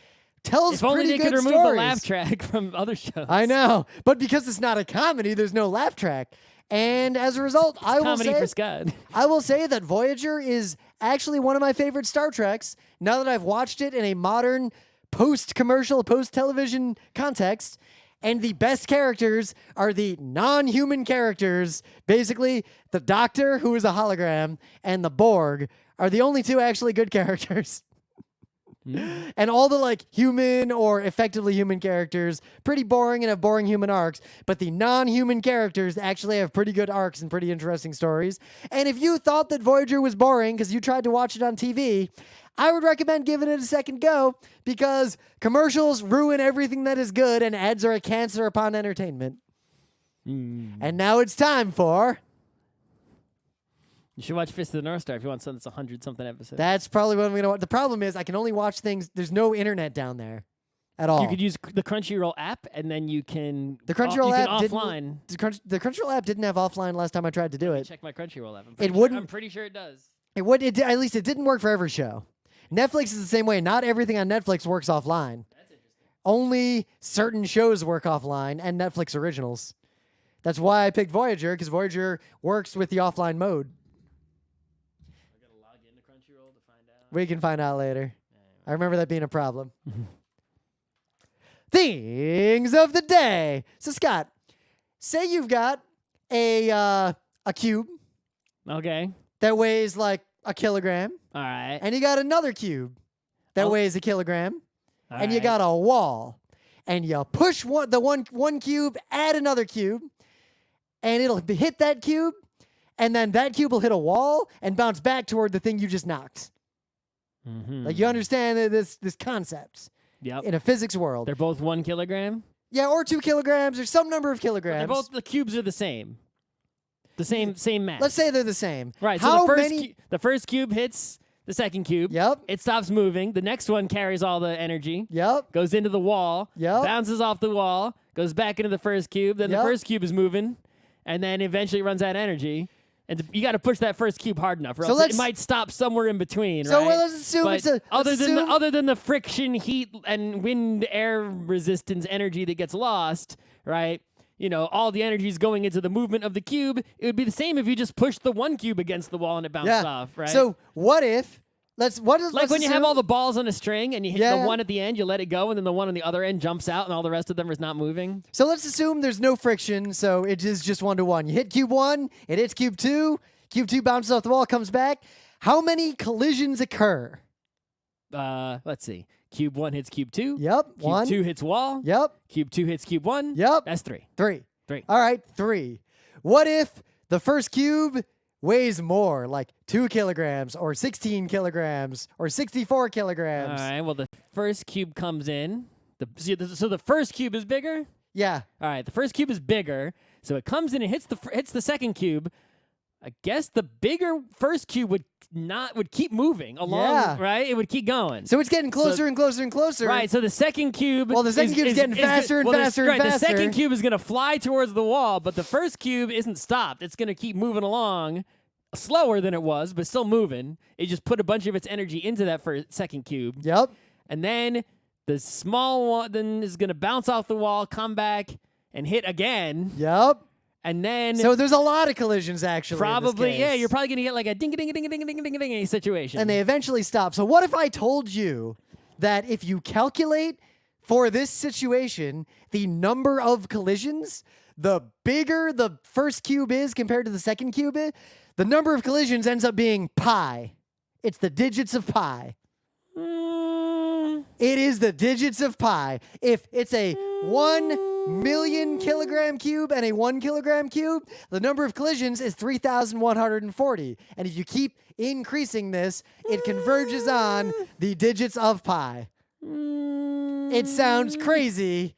tells If only pretty they good could remove stories. the laugh track from other shows. I know, but because it's not a comedy, there's no laugh track. And as a result, Comedy for Scott. I will say that Voyager is actually one of my favorite Star Treks. Now that I've watched it in a modern, post-commercial, post-television context, and the best characters are the non-human characters. Basically, the Doctor, who is a hologram, and the Borg are the only two actually good characters. And all the like human or effectively human characters, pretty boring and have boring human arcs, but the non-human characters actually have pretty good arcs and pretty interesting stories. And if you thought that Voyager was boring because you tried to watch it on TV, I would recommend giving it a second go because commercials ruin everything that is good and ads are a cancer upon entertainment. And now it's time for... You should watch Fist of the North Star if you want something that's 100-something episodes. That's probably what I'm going to watch. The problem is I can only watch things... There's no internet down there at all. You could use the Crunchyroll app, and then you can... The Crunchyroll app offline. The Crunchyroll app didn't have offline last time I tried to do it. Check my Crunchyroll app. I'm pretty sure it does. It would. At least it didn't work for every show. Netflix is the same way. Not everything on Netflix works offline. That's interesting. Only certain shows work offline and Netflix originals. That's why I picked Voyager, because Voyager works with the offline mode. I gotta log into Crunchyroll to find out. We can find out later. I remember that being a problem. Things of the day. So Scott, say you've got a cube Okay. that weighs like a kilogram, All right. and you got another cube that weighs a kilogram, and you got a wall, and you push one cube, add another cube, and it'll hit that cube, and then that cube will hit a wall and bounce back toward the thing you just knocked. Like you understand this concept in a physics world. They're both 1 kilogram. Yeah, or 2 kilograms, or some number of kilograms. They're both, the cubes are the same. The same mass. Let's say they're the same. Right. So How the first many? the first cube hits the second cube. Yep. It stops moving. The next one carries all the energy. Yep. Goes into the wall. Yep. Bounces off the wall. Goes back into the first cube. Then the Yep. first cube is moving, and then eventually runs out of energy. And you got to push that first cube hard enough, or So else it let's- might stop somewhere in between. So right? let's assume But it's a. other than the friction, heat, and wind air resistance energy that gets lost, right? You know, all the energy is going into the movement of the cube. It would be the same if you just pushed the one cube against the wall and it bounced off, right? So what if? Let's when you have all the balls on a string and you hit Yeah. the one at the end, you let it go, and then the one on the other end jumps out, and all the rest of them is not moving. So let's assume there's no friction, so it is just 1-to-1. You hit cube 1, it hits cube 2, cube 2 bounces off the wall, comes back. How many collisions occur? Let's see. Cube 1 hits cube 2. Yep, Cube 1. 2 hits wall. Yep, Cube 2 hits cube 1. Yep. That's 3. 3. 3. All right, 3. What if the first cube weighs more, like 2 kilograms or 16 kilograms or 64 All kilograms? right. Well, the first cube comes in. So the first cube is bigger. Yeah. All right. The first cube is bigger, so it comes in and hits the second cube. I guess the bigger first cube would keep moving along, Yeah. right? It would keep going. So it's getting closer and closer and closer. Right, so the second cube... Well, the second cube is getting faster and faster and The faster. second cube is going to fly towards the wall, but the first cube isn't stopped. It's going to keep moving along slower than it was, but still moving. It just put a bunch of its energy into that second cube. Yep. And then the small one then is going to bounce off the wall, come back, and hit again. Yep. And then... So there's a lot of collisions, actually. Probably, in this yeah. case. You're probably going to get like a ding-a-ding-a-ding-a-ding-a-ding-a-ding situation. And they eventually stop. So what if I told you that if you calculate for this situation the number of collisions, the bigger the first cube is compared to the second cube is, the number of collisions ends up being pi. It's the digits of pi. It is the digits of pi. If it's a 1,000,000 kilogram cube and a 1 kilogram cube, the number of collisions is 3,140. And if you keep increasing this, it converges on the digits of pi. It sounds crazy.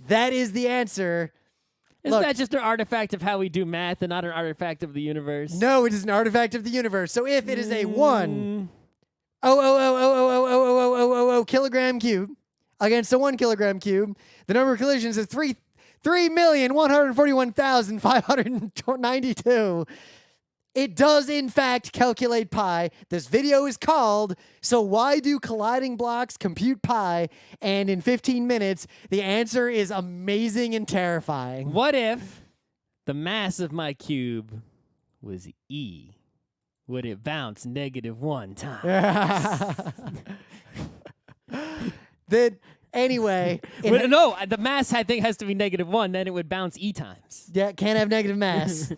That is the answer. Isn't Look, that just an artifact of how we do math and not an artifact of the universe? no, it is an artifact of the universe. So if it is a 1 kilogram cube against a 1 kilogram cube, the number of collisions is 3,141,592. It does, in fact, calculate pi. This video is called So Why Do Colliding Blocks Compute Pi? And in 15 minutes, the answer is amazing and terrifying. What if the mass of my cube was E? Would it bounce -1 time? Anyway. No, the mass I think has to be -1. Then it would bounce E times. Yeah, can't have negative mass.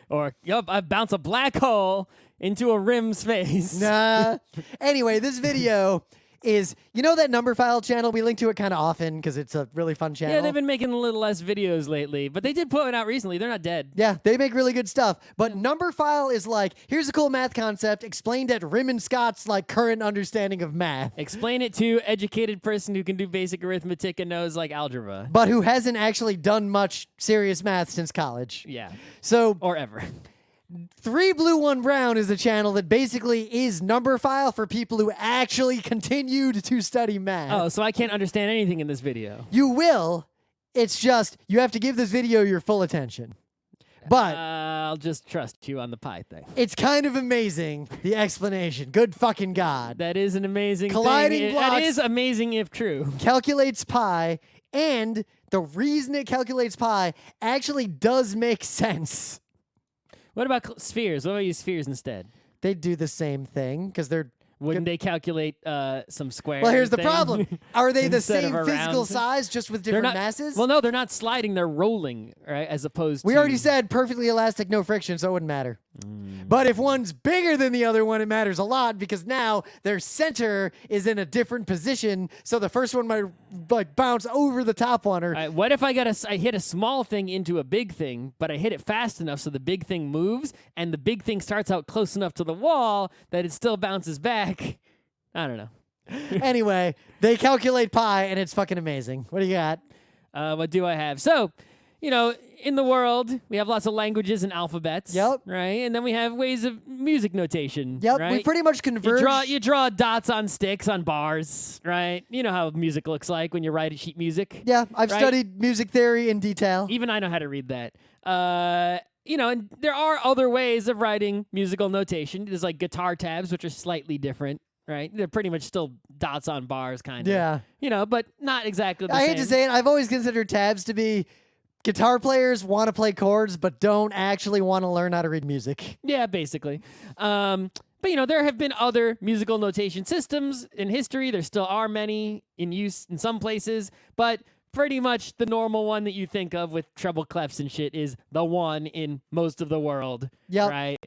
Or I bounce a black hole into a rim's face. Nah. Anyway, this video is, you know that number file channel? We link to it kind of often because it's a really fun channel. Yeah, they've been making a little less videos lately, but they did put one out recently. They're not dead. Yeah, they make really good stuff. But number file is like, here's a cool math concept explained at Rim Scott's like current understanding of math. Explain it to educated person who can do basic arithmetic and knows like algebra. But who hasn't actually done much serious math since college. Yeah. So Or ever. 3 Blue 1 Brown is a channel that basically is number file for people who actually continued to study math. Oh, so I can't understand anything in this video. You will. It's just you have to give this video your full attention. But I'll just trust you on the pi thing. it's kind of amazing, the explanation. Good fucking God. That is an amazing Colliding thing. blocks. That is amazing if true. Calculates pi, and the reason it calculates pi actually does make sense. What about spheres? What about you spheres instead? They do the same thing because they're... Wouldn't they calculate some squares? Well, here's the thing? problem. Are they the Instead of same a physical round? size, just with They're different not, masses? Well, no, they're not sliding. They're rolling, right? As opposed We to... already said perfectly elastic, no friction, so it wouldn't matter. But if one's bigger than the other one, it matters a lot because now their center is in a different position, so the first one might like bounce over the top one. Or All right, what if I hit a small thing into a big thing, but I hit it fast enough so the big thing moves, and the big thing starts out close enough to the wall that it still bounces back? I don't know. Anyway, they calculate pi, and it's fucking amazing. What do you got? What do I have? So, you know, in the world, we have lots of languages and alphabets. Yep. Right? And then we have ways of music notation. Yep, right? we pretty much converge. You draw dots on sticks on bars, right? You know how music looks like when you write sheet music. Yeah, I've right? studied music theory in detail. Even I know how to read that. You know, and there are other ways of writing musical notation. There's like guitar tabs, which are slightly different, right? They're pretty much still dots on bars, kind of. Yeah. You know, but not exactly the I same. hate to say it, I've always considered tabs to be guitar players want to play chords, but don't actually want to learn how to read music. Yeah, basically. But, you know, there have been other musical notation systems in history. There still are many in use in some places, but pretty much the normal one that you think of with treble clefs and shit is the one in most of the world. Yep. Right?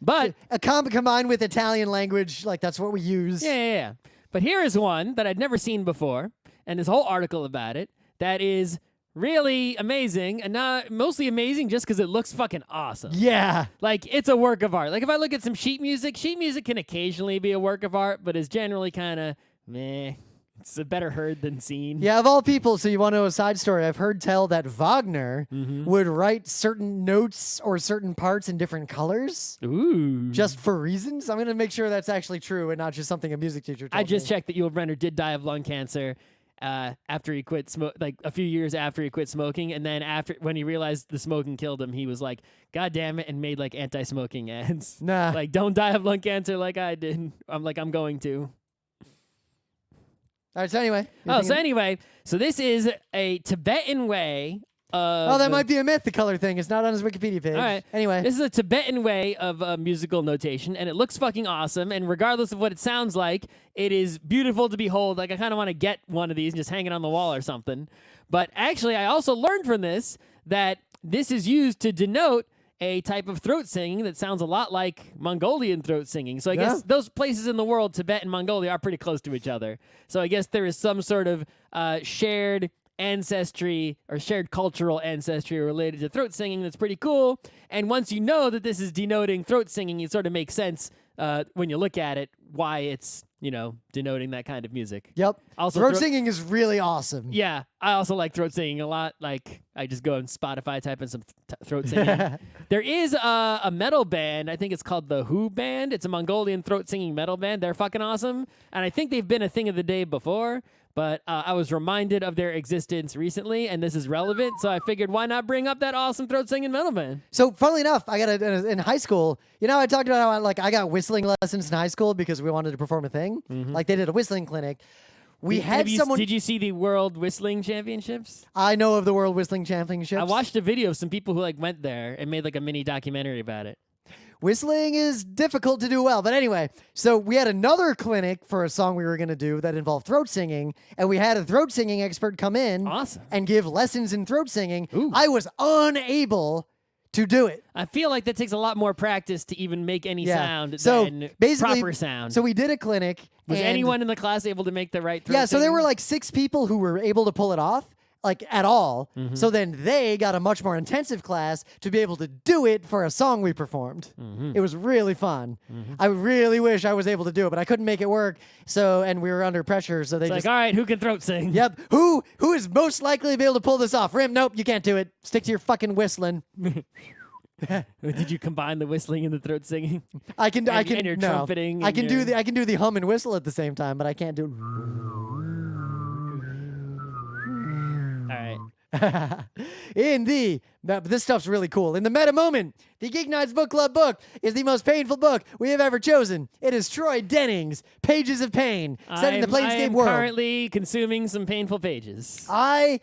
But A combined with Italian language, like that's what we use. yeah. But here is one that I'd never seen before, and this whole article about it that is really amazing, and not mostly amazing just because it looks fucking awesome. Yeah. Like, it's a work of art. Like, if I look at some sheet music can occasionally be a work of art, but is generally kind of meh. It's a better heard than seen. Yeah, of all people, so you want to know a side story? I've heard tell that Wagner would write certain notes or certain parts in different colors Ooh. just for reasons. I'm going to make sure that's actually true and not just something a music teacher told I just me. checked that Yul Brynner did die of lung cancer after he quit like a few years after he quit smoking, and then when he realized the smoking killed him, he was like, God damn it, and made like anti-smoking ads. Nah. Like, don't die of lung cancer like I did. I'm going to. All right, so anyway. So this is a Tibetan way of... Oh, that might be a myth, the color thing. It's not on his Wikipedia page. All right. Anyway. This is a Tibetan way of musical notation, and it looks fucking awesome, and regardless of what it sounds like, it is beautiful to behold. Like, I kind of want to get one of these and just hang it on the wall or something. But actually, I also learned from this that this is used to denote a type of throat singing that sounds a lot like Mongolian throat singing. So I guess those places in the world, Tibet and Mongolia, are pretty close to each other. So I guess there is some sort of shared ancestry or shared cultural ancestry related to throat singing that's pretty cool. And once you know that this is denoting throat singing, it sort of makes sense when you look at it why it's, you know, denoting that kind of music. Yep. Also, throat singing is really awesome. Yeah, I also like throat singing a lot. Like, I just go on Spotify, type in some throat singing. There is a metal band. I think it's called the Who Band. It's a Mongolian throat singing metal band. They're fucking awesome. And I think they've been a thing of the day before. But I was reminded of their existence recently, and this is relevant. So I figured, why not bring up that awesome throat singing metal band? So, funnily enough, I got in high school. You know, I talked about how I got whistling lessons in high school because we wanted to perform a thing. Like they did a whistling clinic. Did you see the World Whistling Championships? I know of the World Whistling Championships. I watched a video of some people who like went there and made like a mini documentary about it. Whistling is difficult to do well. But anyway, so we had another clinic for a song we were going to do that involved throat singing, and we had a throat singing expert come in Awesome. and give lessons in throat singing. Ooh. I was unable to do it. I feel like that takes a lot more practice to even make any sound So than basically, proper sound. So we did a clinic. Was and anyone in the class able to make the right throat Yeah, so there singing? were like 6 people who were able to pull it off, like at all. So then they got a much more intensive class to be able to do it for a song we performed. It was really fun. I really wish I was able to do it, but I couldn't make it work. So, and we were under pressure, so they It's just like, all right, who can throat sing? Yep. Who is most likely to be able to pull this off? Rim, nope, you can't do it. Stick to your fucking whistling. Did you combine the whistling and the throat singing? I can And your no. trumpeting I and can your- do the hum and whistle at the same time, but I can't do All right. but this stuff's really cool. In the meta moment, the GeekNights Book Club book is the most painful book we have ever chosen. It is Troy Denning's Pages of Pain, set in the I Planescape am world. currently consuming some painful pages. I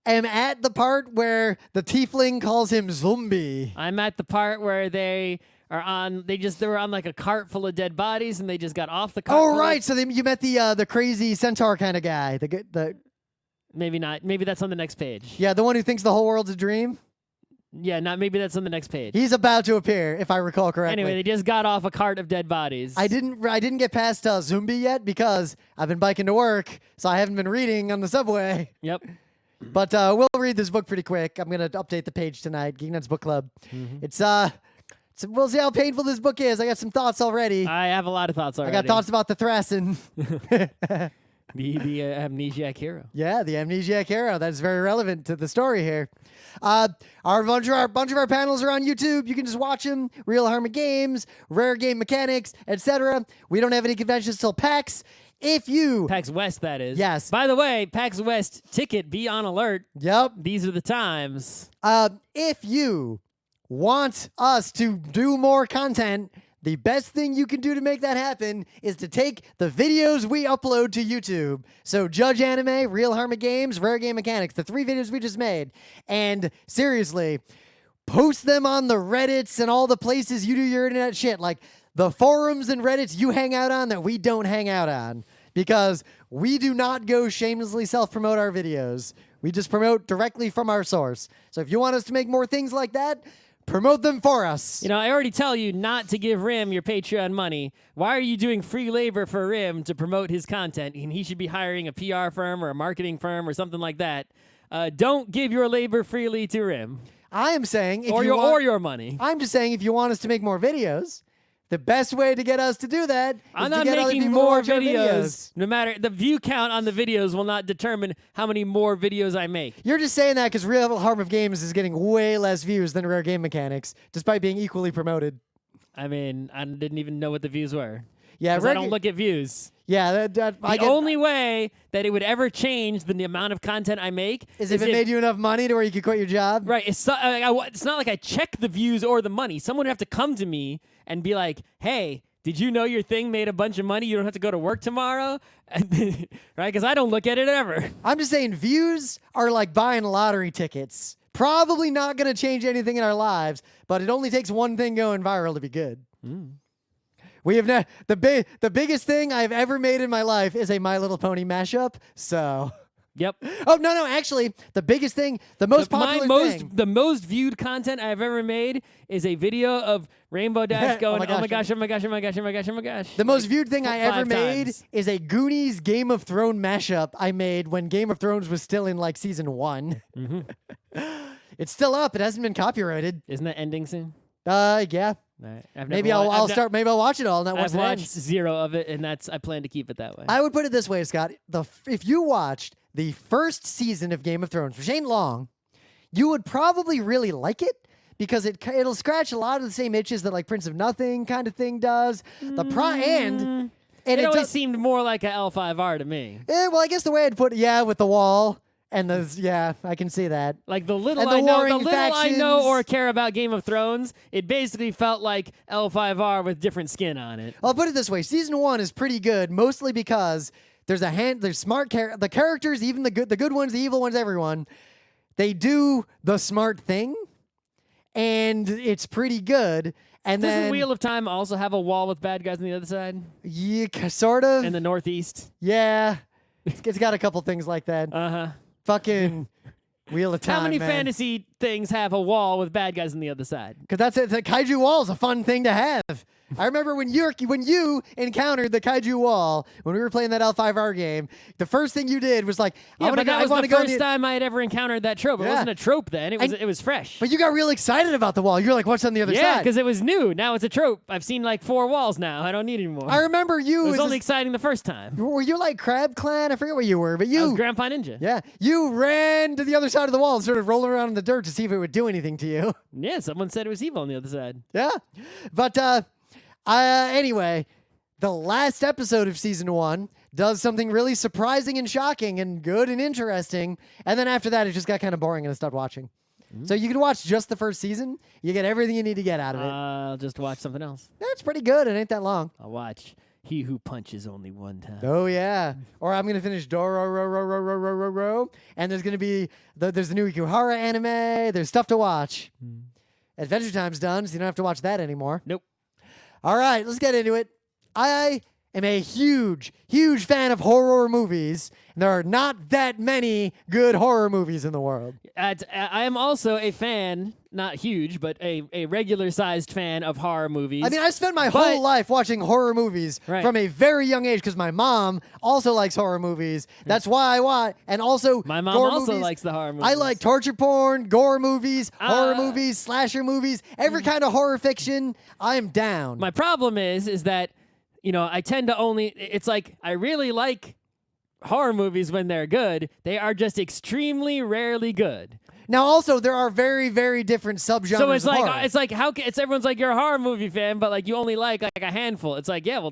am at the part where the tiefling calls him zombie. I'm at the part where they were on like a cart full of dead bodies and they just got off the cart. Oh full of- right, so you met the crazy centaur kind of guy, the Maybe not. Maybe that's on the next page. yeah, the one who thinks the whole world's a dream. Yeah, not maybe that's on the next page. He's about to appear, if I recall correctly. Anyway, they just got off a cart of dead bodies. I didn't get past zombie yet because I've been biking to work, so I haven't been reading on the subway. Yep. But we'll read this book pretty quick. I'm gonna update the page tonight. GeekNights Book Club. We'll see how painful this book is. I got some thoughts already. I have a lot of thoughts I already. got thoughts about the Thrassin. The amnesiac hero. Yeah, the amnesiac hero. That's very relevant to the story here. Our bunch of our panels are on YouTube. You can just watch them. Real Harmon Games, Rare Game Mechanics, etc. We don't have any conventions till PAX. If you, PAX West, that is. Yes. By the way, PAX West ticket, be on alert. yep. These are the times. If you want us to do more content, the best thing you can do to make that happen is to take the videos we upload to YouTube. So Judge Anime, Real Harmon Games, Rare Game Mechanics, the 3 videos we just made. And seriously, post them on the Reddits and all the places you do your internet shit. Like the forums and Reddits you hang out on that we don't hang out on. Because we do not go shamelessly self-promote our videos. We just promote directly from our source. So if you want us to make more things like that, promote them for us. You know, I already tell you not to give Rim your Patreon money. Why are you doing free labor for Rim to promote his content? And he should be hiring a PR firm or a marketing firm or something like that. Don't give your labor freely to Rim. I am saying, Or your money. I'm just saying, if you want us to make more videos, the best way to get us to do that is I'm to not get other making people to more watch our videos. No matter the view count on the videos will not determine how many more videos I make. You're just saying that because Real Harm of Games is getting way less views than Rare Game Mechanics, despite being equally promoted. I mean, I didn't even know what the views were. Yeah, 'Cause I don't look at views. Yeah, The only way that it would ever change the amount of content I make is if it made you enough money to where you could quit your job. Right. It's not like I check the views or the money. Someone would have to come to me and be like, hey, did you know your thing made a bunch of money? You don't have to go to work tomorrow? Right? Because I don't look at it ever. I'm just saying, views are like buying lottery tickets. Probably not going to change anything in our lives, but it only takes one thing going viral to be good. We have the biggest thing I've ever made in my life is a My Little Pony mashup. So, Yep. oh no, actually, the biggest thing, the most popular thing. The most viewed content I've ever made is a video of Rainbow Dash going, oh my gosh, oh my gosh, oh my gosh, oh my gosh, oh my gosh. The most viewed thing I ever 5 made times. is a Goonies Game of Thrones mashup I made when Game of Thrones was still in like season 1. It's still up. It hasn't been copyrighted. Isn't that ending soon? Yeah. Right. I've Maybe never wa- I'll I've ne- start. Maybe I'll watch it all. And that once I've it watched ends. 0 of it, and I plan to keep it that way. I would put it this way, Scott. If you watched the first season of Game of Thrones, which ain't long, you would probably really like it because it'll scratch a lot of the same itches that like Prince of Nothing kind of thing does. And it always does, seemed more like a L5R to me. well, I guess the way I'd put it, with the wall and I can see that. Like the little And the I know, warring factions. or care about Game of Thrones, it basically felt like L5R with different skin on it. I'll put it this way: season 1 is pretty good, mostly because there's smart the characters, even the good ones, the evil ones, everyone. They do the smart thing, and it's pretty good. And Doesn't then Wheel of Time also have a wall with bad guys on the other side? yeah, sort of. In the Northeast? Yeah, it's got a couple things like that. Uh-huh. Fucking Wheel of Time. How many man. fantasy things have a wall with bad guys on the other side? Because that's it. The kaiju wall is a fun thing to have. I remember when you encountered the kaiju wall when we were playing that L5R game. The first thing you did was like, Yeah, but that was the go first time I had ever encountered that trope. It Yeah. wasn't a trope then. It was fresh. But you got real excited about the wall. You're like, what's on the other Yeah, side? because it was new. Now it's a trope. I've seen like 4 walls now. I don't need any more. I remember you. It was as only a- exciting the first time. were you like Crab Clan? I forget what you were, but I was you. Grandpa Ninja. Yeah, you ran to the other side of the wall and started rolling around in the dirt to see if it would do anything to you. Yeah, someone said it was evil on the other side. Yeah, but anyway, the last episode of season 1 does something really surprising and shocking and good and interesting, and then after that, it just got kind of boring and I stopped watching. So you can watch just the first season. You get everything you need to get out of it. I'll just watch something else. That's pretty good. It ain't that long. I'll watch He Who Punches Only One Time. Oh yeah. Or I'm gonna finish Dororo, and there's gonna be there's the new Ikuhara anime. There's stuff to watch. Adventure Time's done, so you don't have to watch that anymore. Nope. All right, let's get into it. I am a huge fan of horror movies, and there are not that many good horror movies in the world. I am also a fan, not huge, but a regular-sized fan of horror movies. I mean, I spent my But- whole life watching horror movies Right. from a very young age because my mom also likes horror movies. That's why I watch. And also, My mom gore also movies. likes the horror movies. I like torture porn, gore movies, horror Uh, movies, slasher movies, every kind of horror fiction. I am down. My problem is that, I tend to only, it's like, I really like horror movies when they're good. They are just extremely rarely good. Now, also, there are very, very different subgenres. So it's of like, horror. everyone's like, you're a horror movie fan, but like you only like a handful. It's like, yeah, well,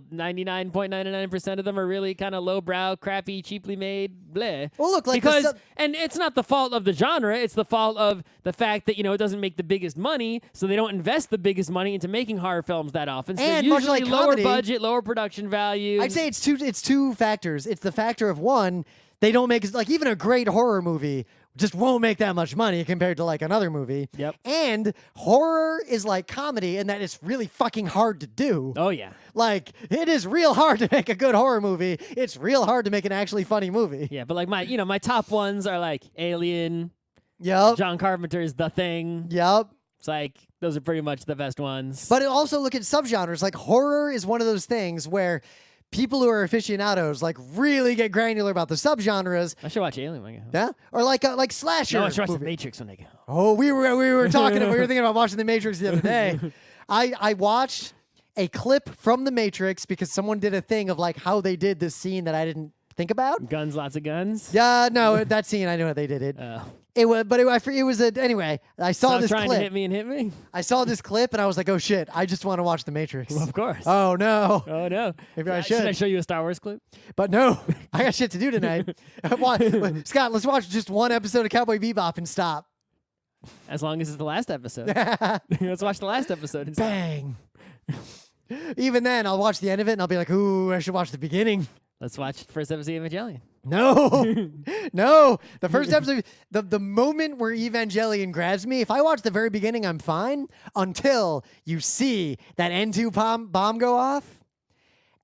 99.99% of them are really kind of lowbrow, crappy, cheaply made, bleh. Well, look, like the because, sub- and it's not the fault of the genre, it's the fault of the fact that, it doesn't make the biggest money, so they don't invest the biggest money into making horror films that often. So And they're much usually like lower comedy- budget, lower production value. I'd say it's two factors. It's the factor of one, they don't make like even a great horror movie just won't make that much money compared to like another movie. Yep. And horror is like comedy in that it's really fucking hard to do. Oh, yeah. Like it is real hard to make a good horror movie. It's real hard to make an actually funny movie. Yeah, but like my top ones are like Alien, Yep. John Carpenter's The Thing. Yep. It's like, those are pretty much the best ones. But also look at subgenres. Like horror is one of those things where people who are aficionados like really get granular about the subgenres. I should watch Alien when I get home. Yeah. Or like slasher. No, I should watch The movies. Matrix when I get home. Oh, we were thinking about watching The Matrix the other day. I watched a clip from The Matrix because someone did a thing of like how they did this scene that I didn't think about. Guns, lots of guns. Yeah, no, that scene I know how they did it. Oh. It was, but it was anyway. I saw Stop this trying clip. to hit me and hit me. I saw this clip and I was like, oh shit, I just want to watch The Matrix. Of course. Oh no. Oh no. Maybe I Should I should. show you a Star Wars clip? But no, I got shit to do tonight. Scott, let's watch just one episode of Cowboy Bebop and stop. As long as it's the last episode. Let's watch the last episode. And Bang. Even then, I'll watch the end of it and I'll be like, ooh, I should watch the beginning. Let's watch the first episode of Evangelion. No, no. The first episode, the moment where Evangelion grabs me, if I watch the very beginning, I'm fine until you see that N2 bomb go off.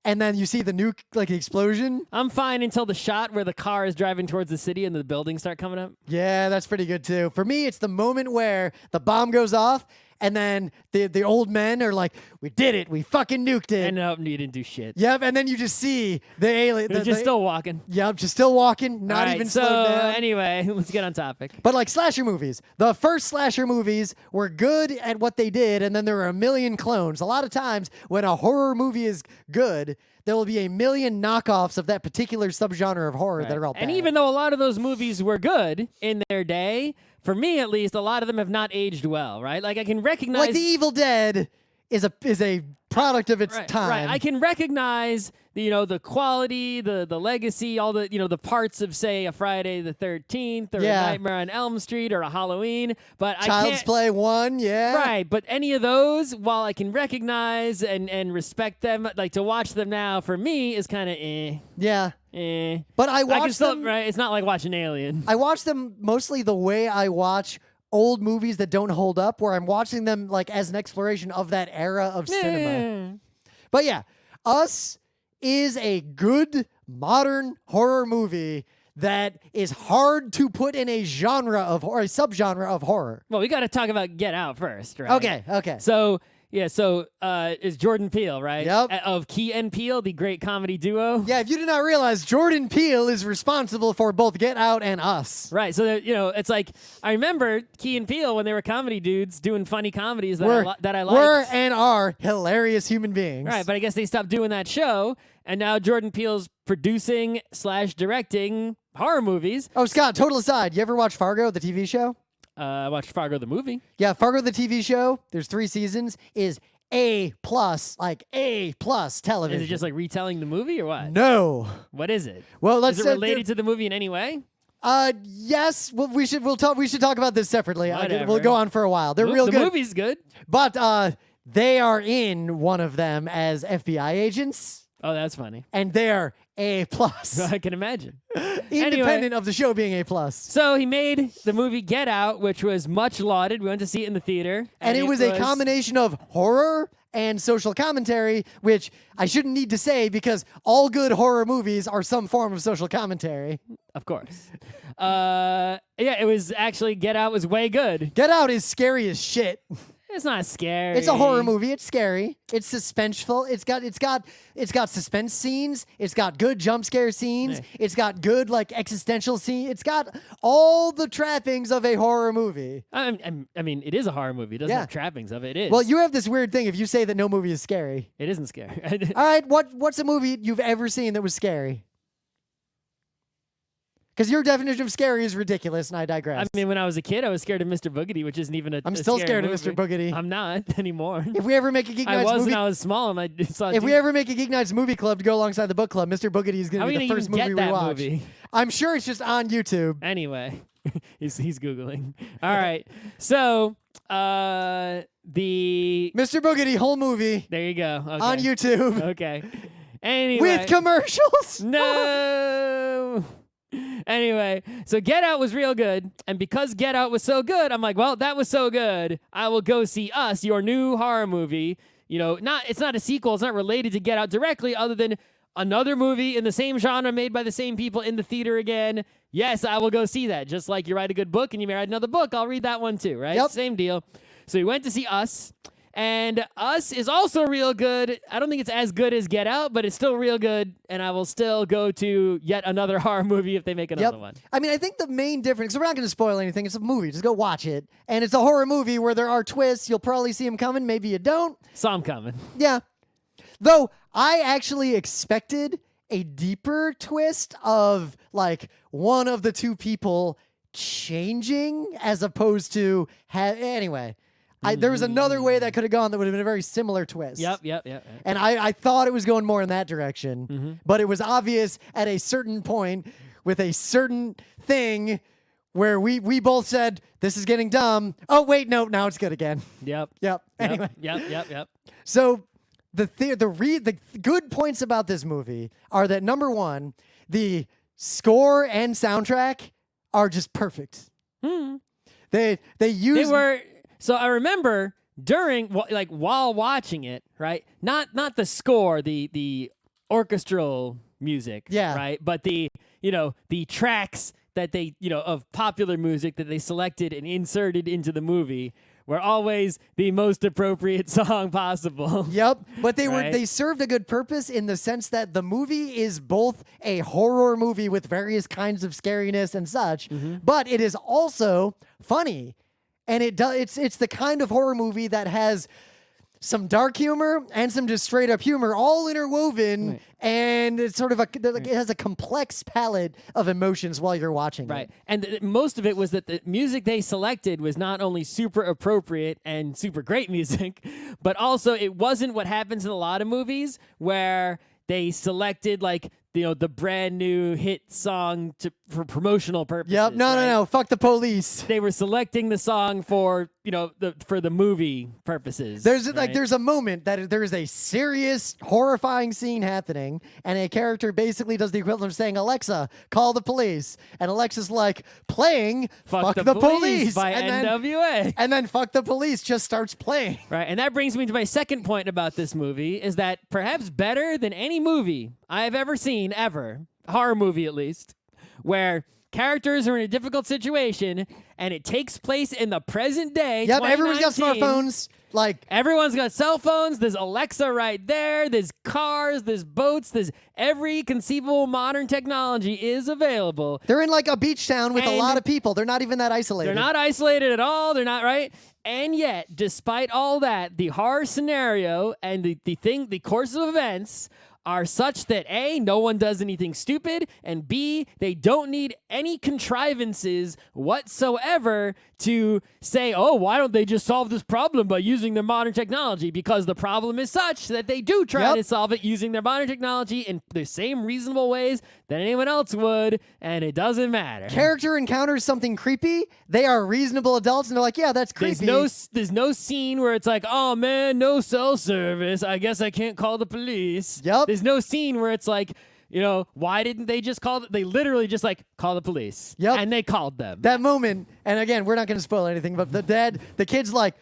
And then you see the nuke, like, explosion. I'm fine until the shot where the car is driving towards the city and the buildings start coming up. Yeah, that's pretty good, too. For me, it's the moment where the bomb goes off, and then the old men are like, we did it. We fucking nuked it. And no, you didn't do shit. Yep, and then you just see the alien. They're just still walking. Yep, just still walking, not All right, even so slowed down. anyway, let's get on topic. But like slasher movies, the first slasher movies were good at what they did, and then there were a million clones. A lot of times when a horror movie is good, there will be a million knockoffs of that particular subgenre of horror that are all bad. And even though a lot of those movies were good in their day, for me at least, a lot of them have not aged well, right? Like I can recognize like The Evil Dead is a product of its time. Right. I can recognize the quality, the legacy, all the the parts of say a Friday the 13th or Yeah. a Nightmare on Elm Street or a Halloween, but I Child's can't. Play 1, yeah. Right, but any of those, while I can recognize and respect them, like to watch them now for me is kind of Yeah. eh. But I I can watch still them. right. It's not like watching Alien. I watch them mostly the way I watch old movies that don't hold up, where I'm watching them like as an exploration of that era of cinema. But yeah, Us is a good modern horror movie that is hard to put in a genre of or a subgenre of horror. Well, we got to talk about Get Out first, right? Okay. So it's Jordan Peele, right? Yep. Of Key and Peele, the great comedy duo. Yeah, if you did not realize, Jordan Peele is responsible for both Get Out and Us. Right. So it's like I remember Key and Peele when they were comedy dudes doing funny comedies that I liked. Were and are hilarious human beings. Right, but I guess they stopped doing that show, and now Jordan Peele's producing / directing horror movies. Oh, Scott, total aside, you ever watch Fargo, the TV show? I watched Fargo the movie. Yeah, Fargo the TV show, there's 3 seasons, is A+, like A+ television. Is it just like retelling the movie or what? No. What is it? Well, let's Is it related to the movie in any way? Yes. Well, we should talk about this separately. Whatever. We'll go on for a while. They're real the good. The movie's good. But they are in one of them as FBI agents, Oh, that's funny. and they're A+. I can imagine. Independent of the show being A+. So he made the movie Get Out, which was much lauded. We went to see it in the theater. And it was a combination of horror and social commentary, which I shouldn't need to say because all good horror movies are some form of social commentary. Of course. It was actually, Get Out was way good. Get Out is scary as shit. It's not scary. It's a horror movie. It's scary. It's suspenseful. It's got suspense scenes. It's got good jump scare scenes. Yeah. It's got good like existential scenes. It's got all the trappings of a horror movie. I mean, it is a horror movie. It doesn't have trappings of it. It is. Well, you have this weird thing if you say that no movie is scary. It isn't scary. All right, what's a movie you've ever seen that was scary? Because your definition of scary is ridiculous, and I digress. I mean, when I was a kid, I was scared of Mr. Boogedy, which isn't even I'm still scared of movie. Mr. Boogedy. I'm not anymore. If we ever make a Geek I Nights was movie, when I was small, and I saw. if we ever make a Geek Nights movie club to go alongside the book club, Mr. Boogedy is going to be the first movie we watch. Movie? I'm sure it's just on YouTube. Anyway, he's googling. All right, so the Mr. Boogedy whole movie there you go okay. on YouTube Okay. Anyway, with commercials. No. Anyway, so Get Out was real good, and because Get Out was so good, I'm like, well, that was so good, I will go see Us, your new horror movie. It's not a sequel, it's not related to Get Out directly, other than another movie in the same genre made by the same people in the theater again. Yes, I will go see that. Just like you write a good book and you may write another book, I'll read that one too, right? Yep. Same deal. So we went to see Us. And Us is also real good. I don't think it's as good as Get Out, but it's still real good. And I will still go to yet another horror movie if they make another one. I mean, I think the main difference, so we're not going to spoil anything. It's a movie. Just go watch it. And it's a horror movie where there are twists. You'll probably see them coming. Maybe you don't. Saw them coming. Yeah. Though I actually expected a deeper twist of like one of the two people changing as opposed to anyway. There was another way that could have gone that would have been a very similar twist. Yep. And I thought it was going more in that direction, but it was obvious at a certain point with a certain thing where we both said, this is getting dumb. Oh, wait, no, now it's good again. Yep. Anyway. Yep. So the good points about this movie are that, number one, the score and soundtrack are just perfect. They were. So I remember while watching it, right? Not the score, the orchestral music, right? But the tracks that they, of popular music that they selected and inserted into the movie were always the most appropriate song possible. Yep, but Right? they served a good purpose in the sense that the movie is both a horror movie with various kinds of scariness and such, but it is also funny. And it's the kind of horror movie that has some dark humor and some just straight up humor all interwoven, Right. and it's sort of it has a complex palette of emotions while you're watching Right. it. And most of it was that the music they selected was not only super appropriate and super great music, but also it wasn't what happens in a lot of movies where they selected the brand new hit song for promotional purposes. Yep. No. Fuck the police. They were selecting the song for the movie purposes. There's right? there's a moment that there is a serious, horrifying scene happening, and a character basically does the equivalent of saying, "Alexa, call the police," and Alexa's like, "Playing Fuck the Police" by and NWA. and then Fuck the Police just starts playing. Right, and that brings me to my second point about this movie, is that perhaps better than any movie I've ever seen, ever, horror movie at least, where characters are in a difficult situation and it takes place in the present day. Yep, everyone's got 2019. smartphones. Like, Everyone's got cell phones. There's Alexa right there. There's cars. There's boats. There's every conceivable modern technology is available. they're in like a beach town with a And lot of people. They're not even that isolated. They're not isolated at all. They're not, right? And yet, despite all that, the horror scenario and the course of events are such that A, no one does anything stupid, and B, they don't need any contrivances whatsoever to say, oh, why don't they just solve this problem by using their modern technology? Because the problem is such that they do try to solve it using their modern technology in the same reasonable ways that anyone else would, and it doesn't matter. Character encounters something creepy. They are reasonable adults, and they're like, yeah, that's creepy. There's no scene where it's like, oh man, no cell service. I guess I can't call the police. Yep. There's no scene where it's like, you know, why didn't they just call? They literally just like call the police. Yep. And they called them. That moment, and again, we're not going to spoil anything, but the kid's like,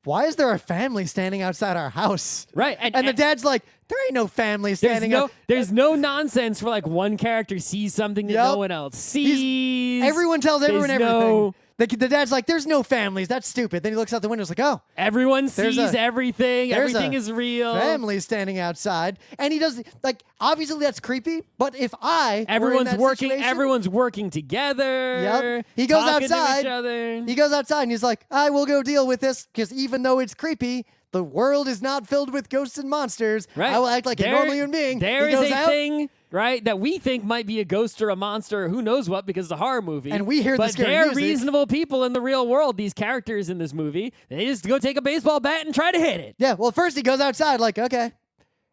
why is there a family standing outside our house? Right. And the dad's like, there ain't no family standing up. There's no nonsense for like one character sees something that no one else sees. Everyone tells everyone There's everything. The dad's like, there's no families. That's stupid. Then he looks out the window. It's like, oh. Everyone sees everything. There's Everything a is real. family standing outside. And he does, like, obviously that's creepy. But if I Everyone's working. situation, Everyone's working together. Yep. He goes talking outside. To each other. He goes outside and he's like, I will go deal with this because even though it's creepy, the world is not filled with ghosts and monsters. Right. I will act like a normal human being. There He is goes a out, thing, right, that we think might be a ghost or a monster or who knows what because it's a horror movie. And we hear the but scary they're music. reasonable people in the real world, these characters in this movie. They just go take a baseball bat and try to hit it. Yeah, well, first he goes outside like, okay.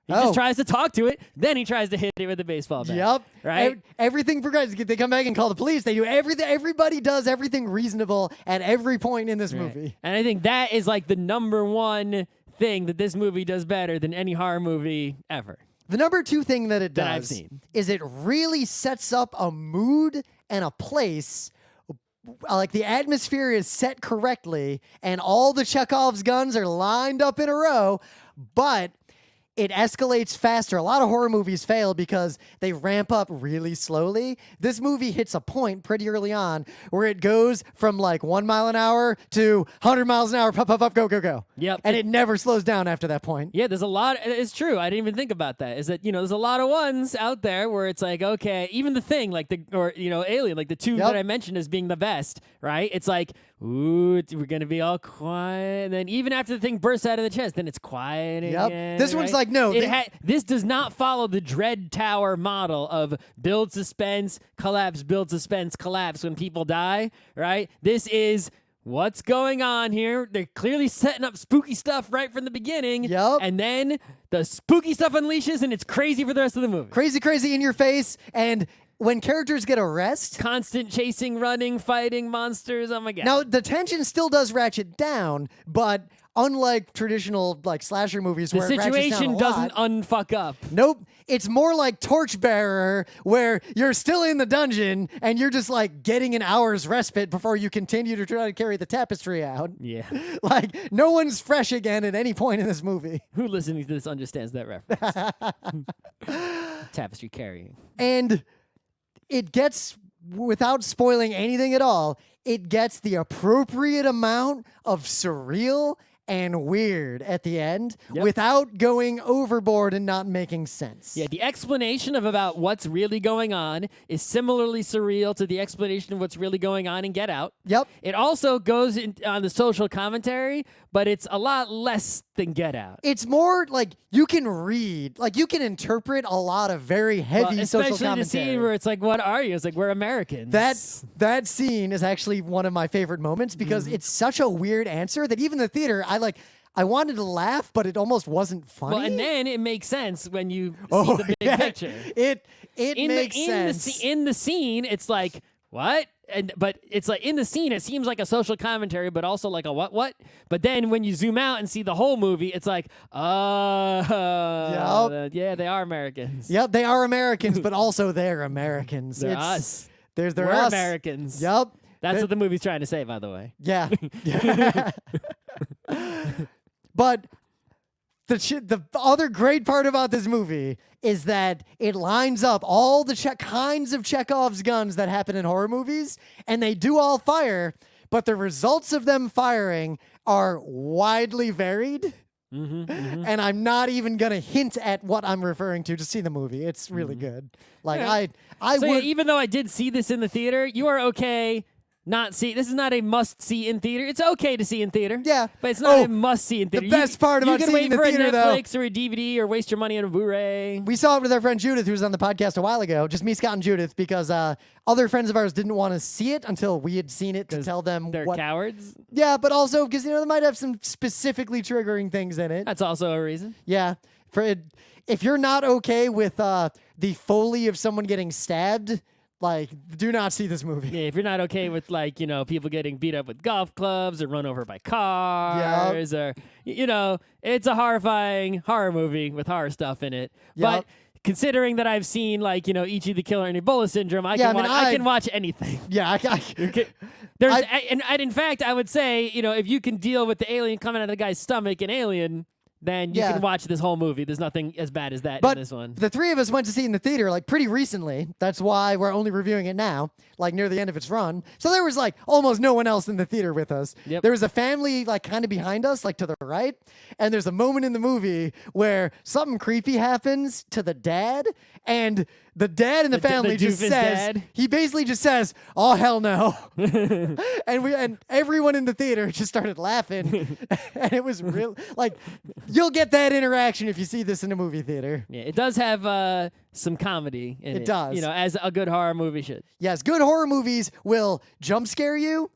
He just tries to talk to it, then he tries to hit it with a baseball bat. Yep. Right? Everything progresses. They come back and call the police. They do everything. Everybody does everything reasonable at every point in this movie. And I think that is like the number one thing that this movie does better than any horror movie ever. The number two thing that it does That I've seen. is it really sets up a mood and a place. Like the atmosphere is set correctly and all the Chekhov's guns are lined up in a row, but it escalates faster. A lot of horror movies fail because they ramp up really slowly. This movie hits a point pretty early on where it goes from like 1 mile an hour to 100 miles an hour, pop, pop, pop, go, go, go. Yep. And it never slows down after that point. Yeah, there's a lot. It's true. I didn't even think about that. Is that, you know, there's a lot of ones out there where it's like, okay, even The Thing, like Alien, like the two that I mentioned as being the best, right? It's like, ooh, we're going to be all quiet. And then even after the thing bursts out of the chest, then it's quiet again. This one's like, no. This does not follow the Dread Tower model of build suspense, collapse, build suspense, collapse when people die, right? This is what's going on here. They're clearly setting up spooky stuff right from the beginning. Yep. And then the spooky stuff unleashes and it's crazy for the rest of the movie. Crazy, crazy in your face. And when characters get a rest, Constant chasing, running, fighting monsters. Oh my God. now the tension still does ratchet down, but unlike traditional like slasher movies the where it ratchets situation down a doesn't lot, unfuck up. nope. It's more like Torchbearer, where you're still in the dungeon and you're just like getting an hour's respite before you continue to try to carry the tapestry out. Yeah. Like, no one's fresh again at any point in this movie. Who listening to this understands that reference? Tapestry carrying. And it gets, without spoiling anything at all, it gets the appropriate amount of surreal and weird at the end without going overboard and not making sense. Yeah, the explanation of about what's really going on is similarly surreal to the explanation of what's really going on in Get Out. Yep. It also goes on the social commentary, but it's a lot less than Get Out. It's more like you can read, like you can interpret a lot of very heavy social especially commentary. the scene where it's like, what are you? It's like, we're Americans. That scene is actually one of my favorite moments because it's such a weird answer that even the theater, I wanted to laugh, but it almost wasn't funny. Well, and then it makes sense when you see the big picture. It makes sense. In the scene, it's like, what? But it's like in the scene, it seems like a social commentary, but also like a what? But then when you zoom out and see the whole movie, it's like, yeah, they are Americans. Yep, they are Americans, but also they're Americans. They're us. They're We're us. Americans. Yep. That's what the movie's trying to say, by the way. Yeah. But the other great part about this movie is that it lines up all the kinds of Chekhov's guns that happen in horror movies, and they do all fire, but the results of them firing are widely varied. And I'm not even gonna hint at what I'm referring to. Just see the movie; it's really good. Like Yeah. I So would. even though I did see this in the theater, you are okay not see. This is not a must see in theater. It's okay to see in theater. Yeah. But it's not Oh, a must see in theater. the best part about you can seeing wait in the for theater, a though- Netflix or a DVD or waste your money on a Blu-ray. We saw it with our friend Judith, who was on the podcast a while ago. Just me, Scott, and Judith, because other friends of ours didn't want to see it until we had seen it to tell them They're what. cowards. Yeah, but also because they might have some specifically triggering things in it. That's also a reason. Yeah, if you're not okay with the foley of someone getting stabbed, like, do not see this movie. Yeah, if you're not okay with people getting beat up with golf clubs or run over by cars or it's a horrifying horror movie with horror stuff in it. But considering that I've seen Ichi the Killer and Ebola Syndrome, I can watch anything. Yeah, And in fact, I would say, if you can deal with the alien coming out of the guy's stomach in Alien, then you can watch this whole movie. There's nothing as bad as that in this one. The three of us went to see it in the theater pretty recently. That's why we're only reviewing it now, near the end of its run. So there was almost no one else in the theater with us. Yep. There was a family kind of behind us, to the right. And there's a moment in the movie where something creepy happens to the dad, and the dad in the family just doofus says, dad? he basically just says, "Oh hell no," and everyone in the theater just started laughing, and it was real. You'll get that interaction if you see this in a movie theater. Yeah, it does have some comedy in it. It does. As a good horror movie should. Yes, good horror movies will jump scare you,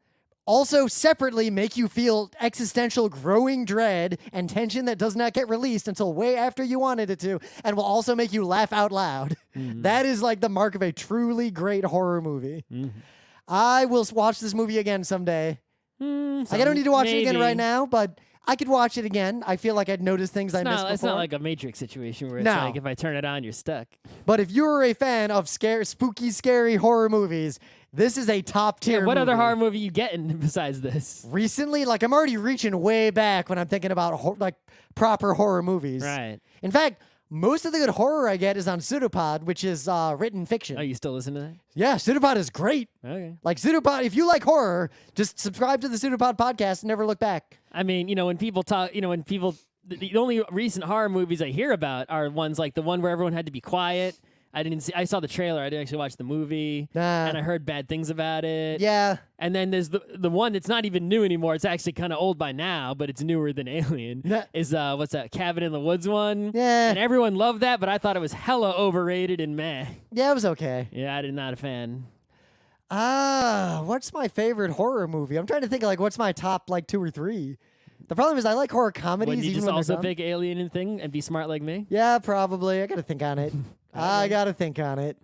also separately make you feel existential growing dread and tension that does not get released until way after you wanted it to, and will also make you laugh out loud. That is the mark of a truly great horror movie. I will watch this movie again someday. I don't need to watch it again right now, but I could watch it again. I feel like I'd notice things I missed before. It's not like a Matrix situation where it's if I turn it on, you're stuck. But if you're a fan of spooky, scary horror movies, this is a top tier. What other movie. horror movie you getting besides this? Recently, I'm already reaching way back when I'm thinking about proper horror movies. Right. In fact, most of the good horror I get is on Pseudopod, which is written fiction. Oh, you still listen to that? Yeah, Pseudopod is great. Okay. Pseudopod, if you like horror, just subscribe to the Pseudopod podcast and never look back. I mean, when people talk, the only recent horror movies I hear about are ones like the one where everyone had to be quiet. I saw the trailer. I didn't actually watch the movie. And I heard bad things about it. Yeah. And then there's the one that's not even new anymore. It's actually kind of old by now, but it's newer than Alien. Yeah. Is what's that Cabin in the Woods one? Yeah. And everyone loved that, but I thought it was hella overrated and meh. Yeah, it was okay. Yeah, I'm not a fan. What's my favorite horror movie? I'm trying to think what's my top 2 or 3. The problem is I like horror comedies. Wouldn't you even just when also they're dumb. pick Alien and thing and be smart like me? Yeah, probably. I gotta think on it. I gotta think on it.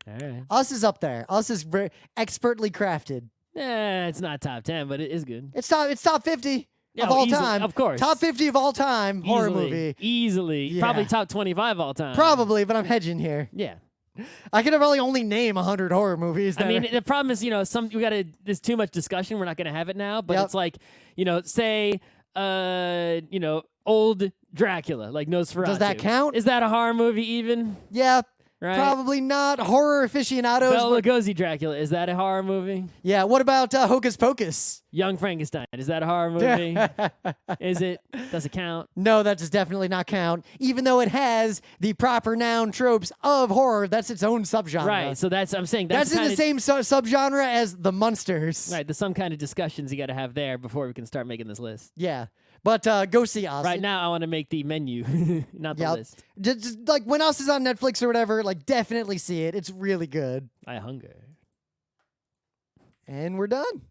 All right. Us is up there. Us is very expertly crafted. It's not top 10, but it is good. It's top 50 Yeah, of all easily, time. of course. Top 50 of all time horror movie. Easily. Yeah. Probably top 25 all time. Probably, but I'm hedging here. Yeah. I could probably only name 100 horror movies. I mean, the problem is, there's too much discussion. We're not going to have it now, but it's say, old Dracula, like Nosferatu. Does that count? Is that a horror movie even? Yeah, Right? probably not. Horror aficionados. Bela Lugosi Dracula, is that a horror movie? Yeah, what about Hocus Pocus? Young Frankenstein, is that a horror movie? Is it? Does it count? No, that does definitely not count. Even though it has the proper noun tropes of horror, that's its own subgenre. Right, so I'm saying That's in the same subgenre as the Munsters. Right, there's some kind of discussions you got to have there before we can start making this list. Yeah. But go see Us. Right now, I want to make the menu, not the Yep. list. Just when Us is on Netflix or whatever, definitely see it. It's really good. I hunger. And we're done.